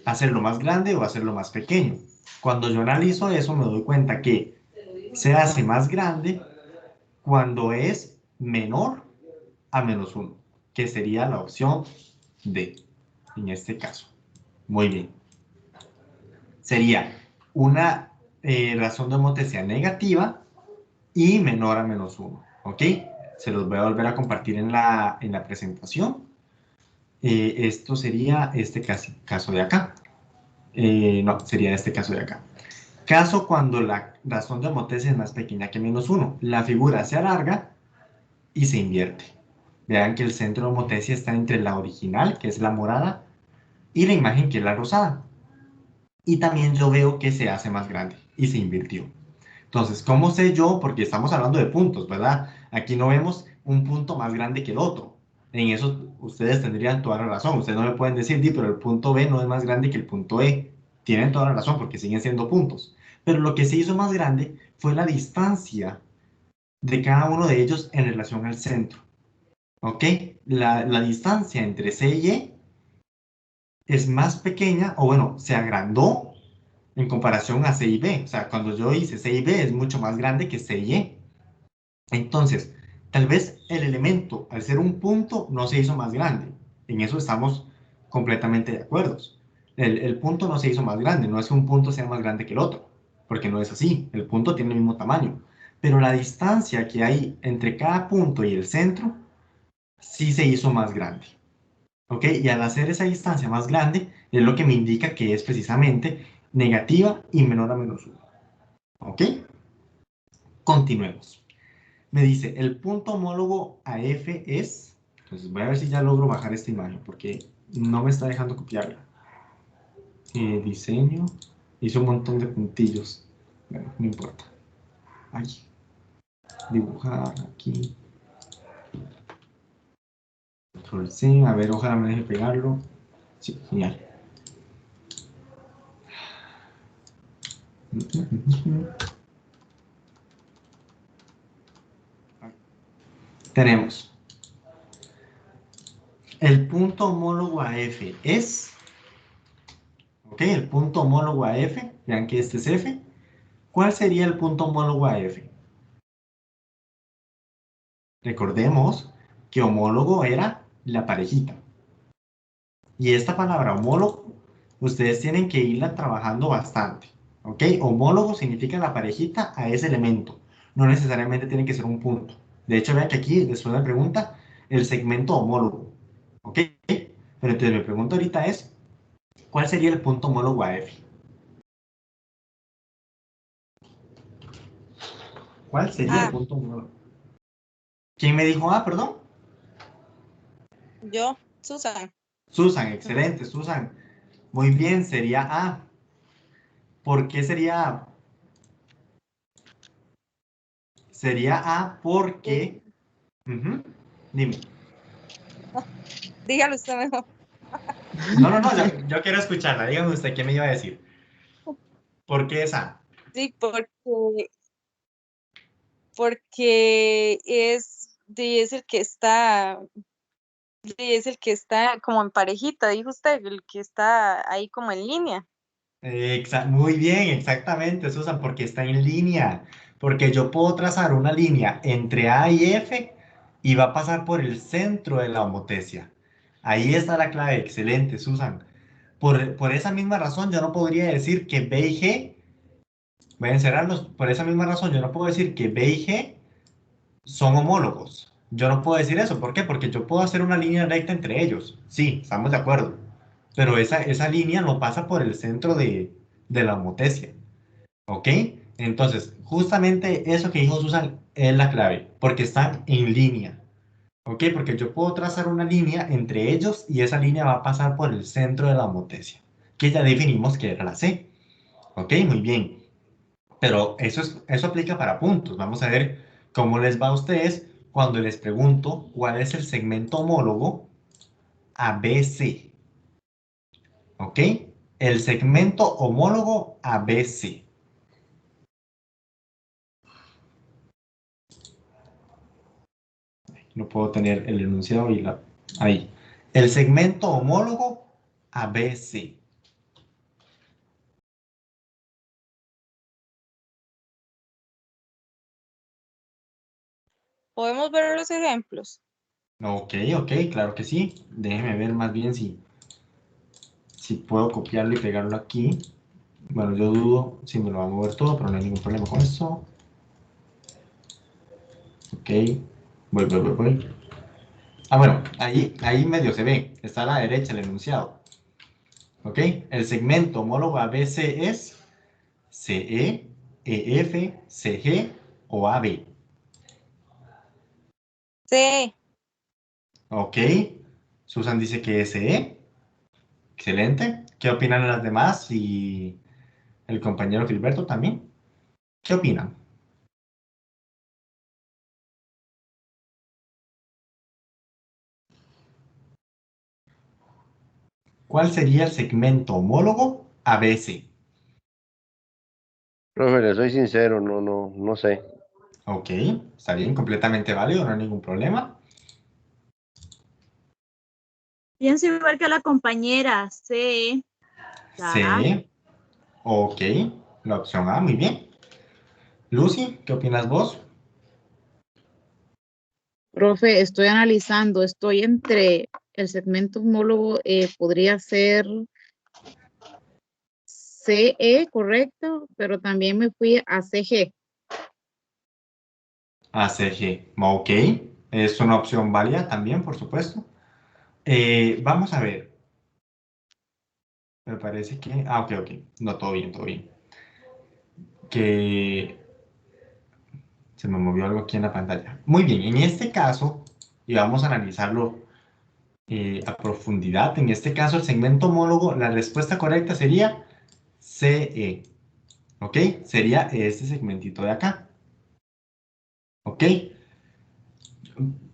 hacerlo más grande o hacerlo más pequeño. Cuando yo analizo eso, me doy cuenta que se hace más grande cuando es menor a menos 1, que sería la opción D, en este caso. Muy bien. Sería una razón de homotecia negativa y menor a menos 1. ¿Ok? Se los voy a volver a compartir en la presentación. Esto sería este caso de acá. No, sería este caso de acá. Caso cuando la razón de homotesia es más pequeña que -1. La figura se alarga y se invierte. Vean que el centro de homotesia está entre la original, que es la morada, y la imagen, que es la rosada. Y también yo veo que se hace más grande y se invirtió. Entonces, ¿cómo sé yo? Porque estamos hablando de puntos, ¿verdad? Aquí no vemos un punto más grande que el otro. En eso ustedes tendrían toda la razón. Ustedes no me pueden decir, Di, pero el punto B no es más grande que el punto E. Tienen toda la razón porque siguen siendo puntos. Pero lo que se hizo más grande fue la distancia de cada uno de ellos en relación al centro. ¿Ok? La distancia entre C y E es más pequeña, o bueno, se agrandó en comparación a C y B. O sea, cuando yo hice C y B es mucho más grande que C y E. Entonces, tal vez el elemento, al ser un punto, no se hizo más grande. En eso estamos completamente de acuerdo. El punto no se hizo más grande, no es que un punto sea más grande que el otro, porque no es así. El punto tiene el mismo tamaño. Pero la distancia que hay entre cada punto y el centro sí se hizo más grande. ¿Ok? Y al hacer esa distancia más grande, es lo que me indica que es precisamente negativa y menor a -1. ¿Ok? Continuemos. Me dice, el punto homólogo a F es... Entonces voy a ver si ya logro bajar esta imagen, porque no me está dejando copiarla. Diseño. Hice un montón de puntillos. Bueno, no importa. Ahí. Dibujar aquí. Control C. A ver, ojalá me deje pegarlo. Sí, genial. Tenemos el punto homólogo a F es, ok, el punto homólogo a F, vean que este es F. ¿Cuál sería el punto homólogo a F? Recordemos que homólogo era la parejita. Y esta palabra homólogo, ustedes tienen que irla trabajando bastante, ok. Homólogo significa la parejita a ese elemento. No necesariamente tiene que ser un punto. De hecho, vean que aquí después me pregunta el segmento homólogo, ok. Pero entonces mi pregunta ahorita es, ¿cuál sería el punto homólogo a F? ¿Cuál sería el Ah, punto homólogo? ¿Quién me dijo A, perdón? yo, Susan. Susan, excelente, Susan. Muy bien, sería A. ¿Por qué sería A? Sería A Eh, porque... Ujú, dime. Dígalo usted mejor. No, no, no, yo quiero escucharla. Dígame usted, ¿qué me iba a decir? ¿Por qué es A? Sí, porque es el que está, es el que está como en parejita, dijo usted, el que está ahí como en línea. Muy bien, exactamente, Susan, porque está en línea. Porque yo puedo trazar una línea entre A y F y va a pasar por el centro de la homotesia. Ahí está la clave. Excelente, Susan. Por esa misma razón, yo no podría decir que B y G, voy a encerrarlos, por esa misma razón, yo no puedo decir que B y G son homólogos. Yo no puedo decir eso. ¿Por qué? Porque yo puedo hacer una línea recta entre ellos. Sí, estamos de acuerdo. Pero esa línea no pasa por el centro de la homotesia. ¿Ok? Entonces, justamente eso que dijo Susan es la clave, porque están en línea. ¿Ok? Porque yo puedo trazar una línea entre ellos y esa línea va a pasar por el centro de la homotesia, que ya definimos que era la C. ¿Ok? Muy bien. Pero eso aplica para puntos. Vamos a ver cómo les va a ustedes cuando les pregunto cuál es el segmento homólogo a BC. ¿Ok? El segmento homólogo a BC. No puedo tener el enunciado y la... Ahí. El segmento homólogo a BC. ¿Podemos ver los ejemplos? Ok, ok, claro que sí. Déjeme ver más bien si puedo copiarlo y pegarlo aquí. Bueno, yo dudo si me lo va a mover todo, pero no hay ningún problema con eso. Ok, voy. Ah, bueno, ahí medio se ve. Está a la derecha el enunciado. Ok, el segmento homólogo a BC es CE, EF, CG o AB. Sí. Ok. Susan dice que es CE. Excelente. ¿Qué opinan las demás? Y el compañero Gilberto también. ¿Qué opinan? ¿Cuál sería el segmento homólogo ABC? Profe, le soy sincero, no sé. Ok, está bien, completamente válido, no hay ningún problema. Pienso igual que la compañera, C, la A. C, ok, la opción A, muy bien. Lucy, ¿qué opinas vos? Profe, estoy analizando, estoy entre el segmento homólogo, podría ser CE, correcto, pero también me fui a CG. ACG, ok, es una opción válida también, por supuesto. Vamos a ver. Me parece que... Ah, ok, ok. No, todo bien, todo bien. Que se me movió algo aquí en la pantalla. Muy bien, en este caso, y vamos a analizarlo a profundidad, en este caso el segmento homólogo, la respuesta correcta sería CE. ¿Ok? Sería este segmentito de acá. ¿Ok?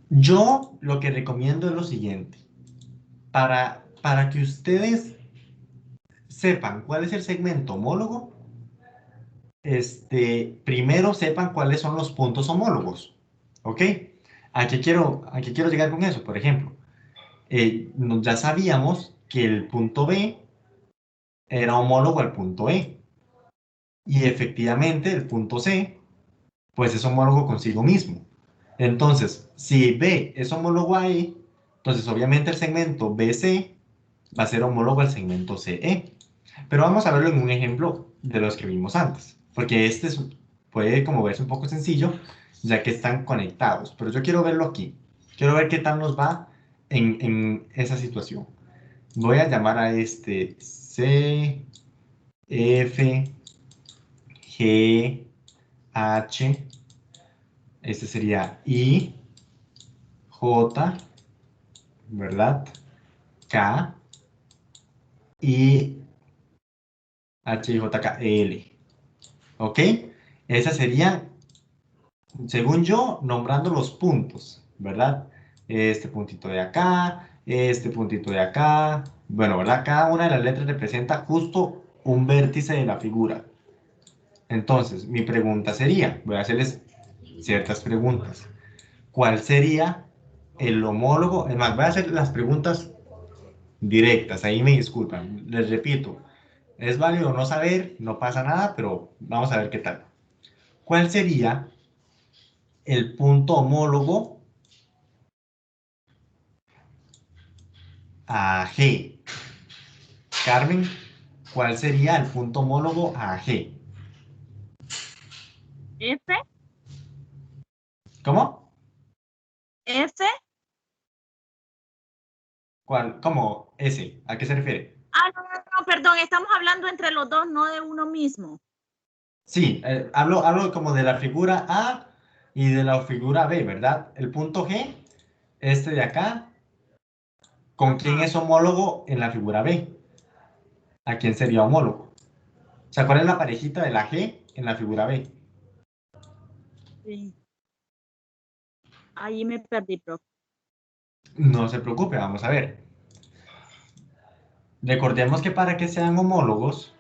Yo lo que recomiendo es lo siguiente. Para que ustedes sepan cuál es el segmento homólogo, primero sepan cuáles son los puntos homólogos. ¿Ok? ¿A qué quiero llegar con eso? Por ejemplo, ya sabíamos que el punto B era homólogo al punto E. Y efectivamente el punto C, pues es homólogo consigo mismo. Entonces, si B es homólogo a E, entonces obviamente el segmento BC va a ser homólogo al segmento CE. Pero vamos a verlo en un ejemplo de los que vimos antes, porque puede como verse un poco sencillo, ya que están conectados. Pero yo quiero verlo aquí. Quiero ver qué tal nos va en esa situación. Voy a llamar a este C, F, G, H. Este sería I, J, ¿verdad? K, I, H, I, J, K, L. ¿Ok? Esa sería, según yo, nombrando los puntos, ¿verdad? Este puntito de acá, este puntito de acá. Bueno, ¿verdad? Cada una de las letras representa justo un vértice de la figura. Entonces, mi pregunta sería, voy a hacerles ciertas preguntas. ¿Cuál sería el homólogo? Es más, voy a hacer las preguntas directas, ahí me disculpan. Les repito, es válido no saber, no pasa nada, pero vamos a ver qué tal. ¿Cuál sería el punto homólogo a G? Carmen, ¿cuál sería el punto homólogo a G? F, ¿Cómo? F. ¿Cómo? S. ¿A qué se refiere? Ah, no, perdón, estamos hablando entre los dos, no de uno mismo. Sí, hablo como de la figura A y de la figura B, ¿verdad? El punto G, este de acá, ¿con quién Ajá. es homólogo en la figura B? ¿A quién sería homólogo? O sea, ¿cuál es la parejita de la G en la figura B? Sí. Ahí me perdí, profe. No se preocupe, vamos a ver. Recordemos que para que sean homólogos,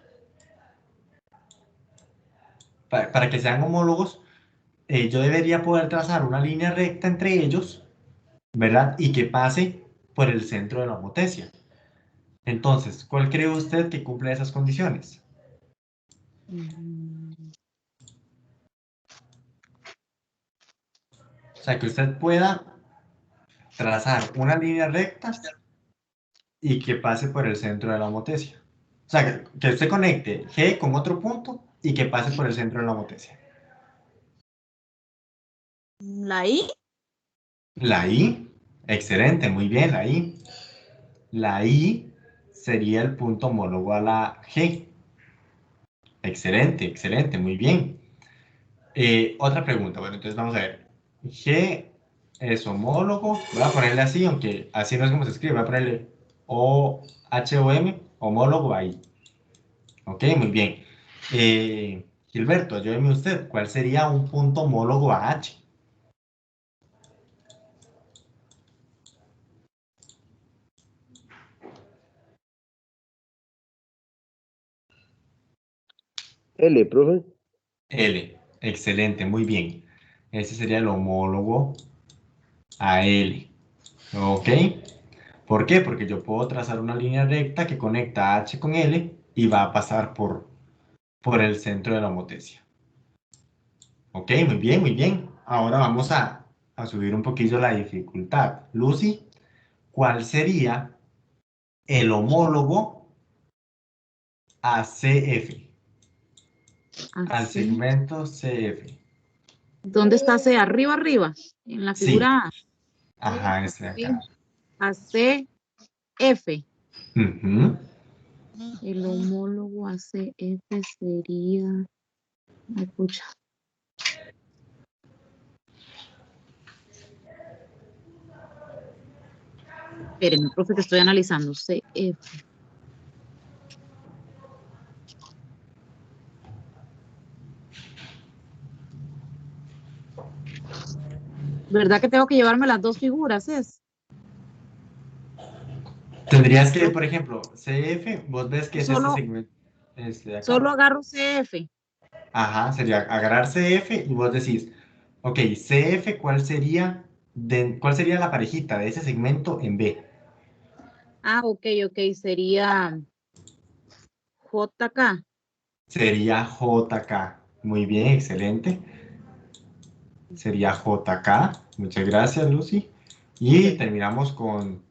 para que sean homólogos, yo debería poder trazar una línea recta entre ellos, ¿verdad? Y que pase por el centro de la homotecia. Entonces, ¿cuál cree usted que cumple esas condiciones? O sea, que usted pueda trazar una línea recta y que pase por el centro de la homotecia. O sea, que usted conecte G con otro punto y que pase por el centro de la homotecia. La I. La I, excelente, muy bien, la I. La I sería el punto homólogo a la G. Excelente, excelente, muy bien. Otra pregunta, bueno, entonces vamos a ver. G es homólogo, voy a ponerle así, aunque así no es como se escribe, voy a ponerle O-H-O-M, homólogo ahí. Ok, muy bien. Gilberto, ayúdeme usted, ¿cuál sería un punto homólogo a H? L, profe. L, excelente, muy bien. Ese sería el homólogo a L. Ok, ¿por qué? Porque yo puedo trazar una línea recta que conecta H con L y va a pasar por el centro de la homotesia. Ok, muy bien, muy bien. Ahora vamos a subir un poquillo la dificultad. Lucy, ¿cuál sería el homólogo a CF? Al Así. segmento CF. ¿Dónde está C? Arriba, arriba. En la Sí, figura A. ajá, este de acá. A C, F. Ujú. El homólogo a C, F sería. Ay, pucha. Espérenme, profe, que estoy analizando. C, F. ¿Verdad que tengo que llevarme las dos figuras? Es. Tendrías que, por ejemplo, CF, vos ves que es este Solo, segmento, este de solo acá. agarro CF. Ajá, sería agarrar CF y vos decís, ok, CF, ¿cuál sería la parejita de ese segmento en B? Ah, ok, ok. Sería JK. Sería JK. Muy bien, excelente. Sería JK. Muchas gracias, Lucy. Y Ok. terminamos con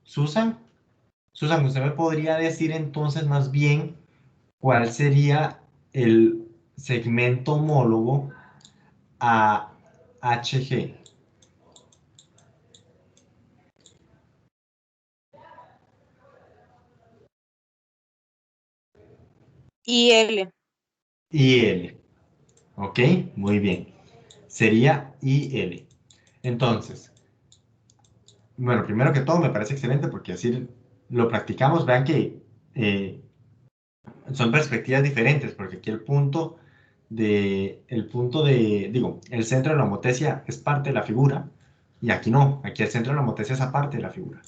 Susan. Susan, ¿usted me podría decir entonces más bien cuál sería el segmento homólogo a HG? Y L. IL. ¿Ok? Muy bien. Sería IL. Entonces, bueno, primero que todo me parece excelente porque así lo practicamos. Vean que eh, son perspectivas diferentes porque aquí el centro de la homotesia es parte de la figura y aquí no, aquí el centro de la homotesia es aparte de la figura.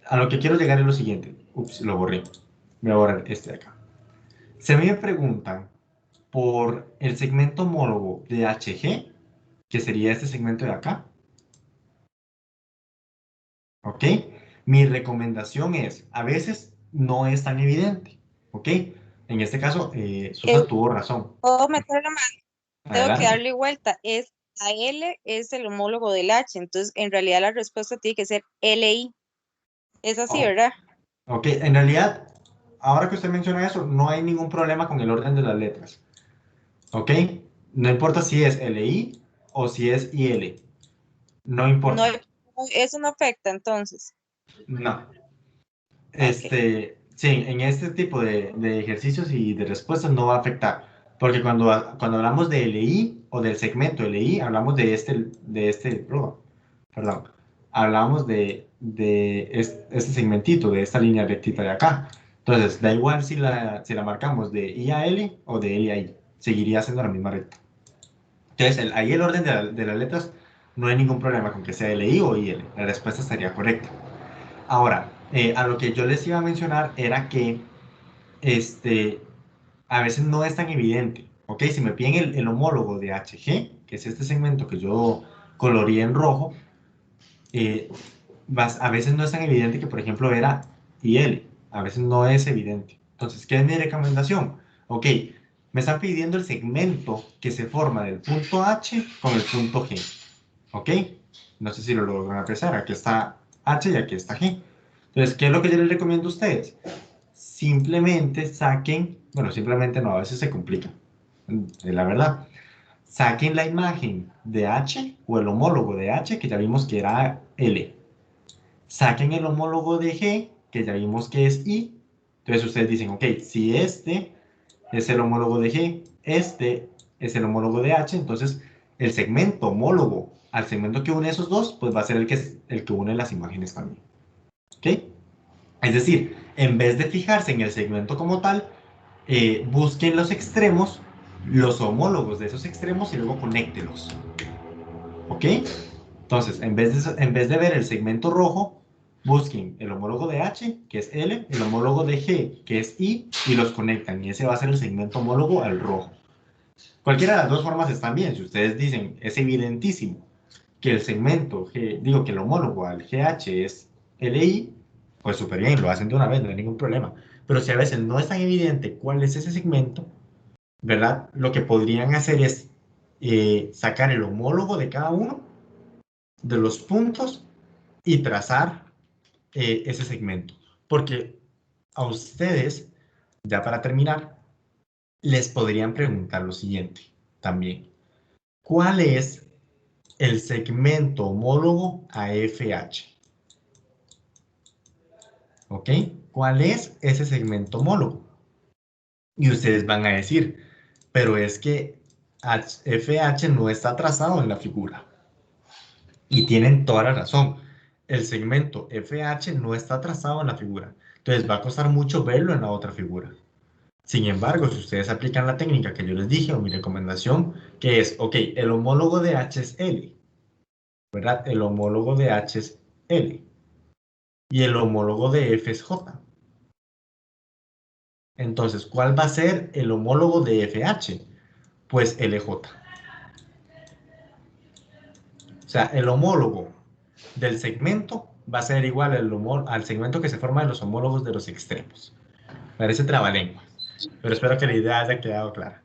A lo que quiero llegar es lo siguiente. Ups, lo borré. Voy a borrar este de acá. Se me preguntan por el segmento homólogo de HG, que sería este segmento de acá. ¿Ok? Mi recomendación es, a veces no es tan evidente. ¿Ok? En este caso, Susan tuvo razón. Puedo meter la mano, tengo que Adelante. darle vuelta. La L es el homólogo del H, entonces en realidad la respuesta tiene que ser LI. Es así, Oh, ¿verdad? ok, en realidad, ahora que usted menciona eso, no hay ningún problema con el orden de las letras. ¿Ok? No importa si es LI o si es IL. No No, importa. eso no afecta entonces. No. Ok. Sí, en este tipo de ejercicios y de respuestas no va a afectar. Porque cuando hablamos de LI o del segmento LI, hablamos perdón, hablamos de este segmentito, de esta línea rectita de acá. Entonces, da igual si la marcamos de I a L o de L a I, seguiría siendo la misma recta. Entonces, ahí el orden de las letras no hay ningún problema con que sea LI o IL, la respuesta estaría correcta. Ahora, a lo que yo les iba a mencionar era que este, a veces no es tan evidente, ¿ok? Si me piden el homólogo de HG, que es este segmento que yo coloreé en rojo, eh, a veces no es tan evidente que, por ejemplo, era IL, a veces no es evidente. Entonces, ¿qué es mi recomendación? Ok, me están pidiendo el segmento que se forma del punto H con el punto G, ¿ok? No sé si lo logran apreciar, aquí está H y aquí está G. Entonces, ¿qué es lo que yo les recomiendo a ustedes? Simplemente saquen, bueno, simplemente no, a veces se complica, la verdad. Saquen la imagen de H o el homólogo de H, que ya vimos que era L. Saquen el homólogo de G, que ya vimos que es I. Entonces ustedes dicen, ok, si este es el homólogo de G, este es el homólogo de H, entonces el segmento homólogo al segmento que une esos dos, pues va a ser el que une las imágenes también. ¿Ok? Es decir, en vez de fijarse en el segmento como tal, busquen los extremos, los homólogos de esos extremos y luego conéctelos. ¿Ok? Entonces, en vez de ver el segmento rojo, busquen el homólogo de H, que es L, el homólogo de G, que es I, y los conectan. Y ese va a ser el segmento homólogo al rojo. Cualquiera de las dos formas están bien. Si ustedes dicen, es evidentísimo que el segmento, que el homólogo al GH es LI, pues súper bien, lo hacen de una vez, no hay ningún problema. Pero si a veces no es tan evidente cuál es ese segmento, ¿verdad? Lo que podrían hacer es sacar el homólogo de cada uno de los puntos y trazar ese segmento. Porque a ustedes, ya para terminar, les podrían preguntar lo siguiente también. ¿Cuál es el segmento homólogo a FH? ¿Ok? ¿Cuál es ese segmento homólogo? Y ustedes van a decir, pero es que FH no está trazado en la figura. Y tienen toda la razón. El segmento FH no está trazado en la figura. Entonces va a costar mucho verlo en la otra figura. Sin embargo, si ustedes aplican la técnica que yo les dije, o mi recomendación, que es, ok, el homólogo de H es L, ¿verdad? El homólogo de H es L. Y el homólogo de F es J. Entonces, ¿cuál va a ser el homólogo de FH? Pues LJ. O sea, el homólogo del segmento va a ser igual al segmento que se forma de los homólogos de los extremos. Parece trabalengua, pero espero que la idea haya quedado clara.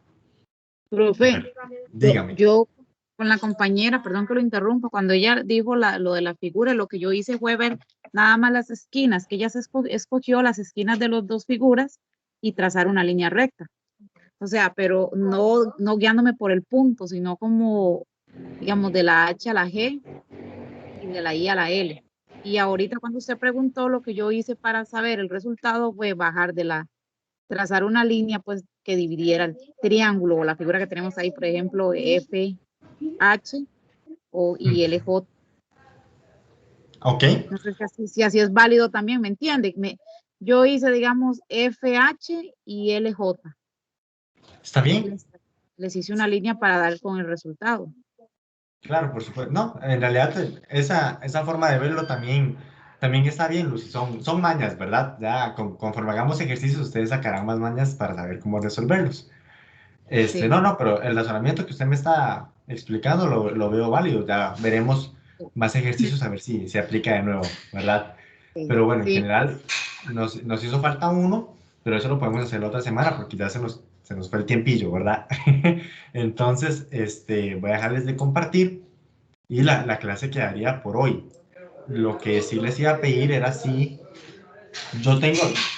Profe, Dígame. yo con la compañera, perdón que lo interrumpa, cuando ella dijo lo de la figura, lo que yo hice fue ver nada más las esquinas, que ella se escogió las esquinas de las dos figuras y trazar una línea recta. O sea, pero no guiándome por el punto, sino como, digamos, de la H a la G y de la I a la L. Y ahorita cuando usted preguntó, lo que yo hice para saber el resultado fue trazar una línea pues que dividiera el triángulo o la figura que tenemos ahí, por ejemplo, F, H y LJ. Ok. No sé si así es válido también, ¿me entiende? Yo hice, digamos, FH y LJ. ¿Está bien? Les hice una línea para dar con el resultado. Claro, por supuesto. No, en realidad esa forma de verlo también está bien, Lucy. Son mañas, ¿verdad? Ya conforme hagamos ejercicios, ustedes sacarán más mañas para saber cómo resolverlos. Sí. No, pero el razonamiento que usted me está explicando lo veo válido. Ya veremos más ejercicios a ver si se aplica de nuevo, ¿verdad? Sí. Pero bueno, en Sí. general nos hizo falta uno, pero eso lo podemos hacer la otra semana porque ya se nos fue el tiempillo, ¿verdad? Entonces, voy a dejarles de compartir y la clase quedaría por hoy. Lo que sí les iba a pedir era si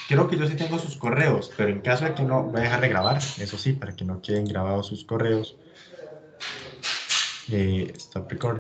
creo que yo sí tengo sus correos, pero en caso de que no, voy a dejar de grabar, eso sí, para que no queden grabados sus correos. Stop recording.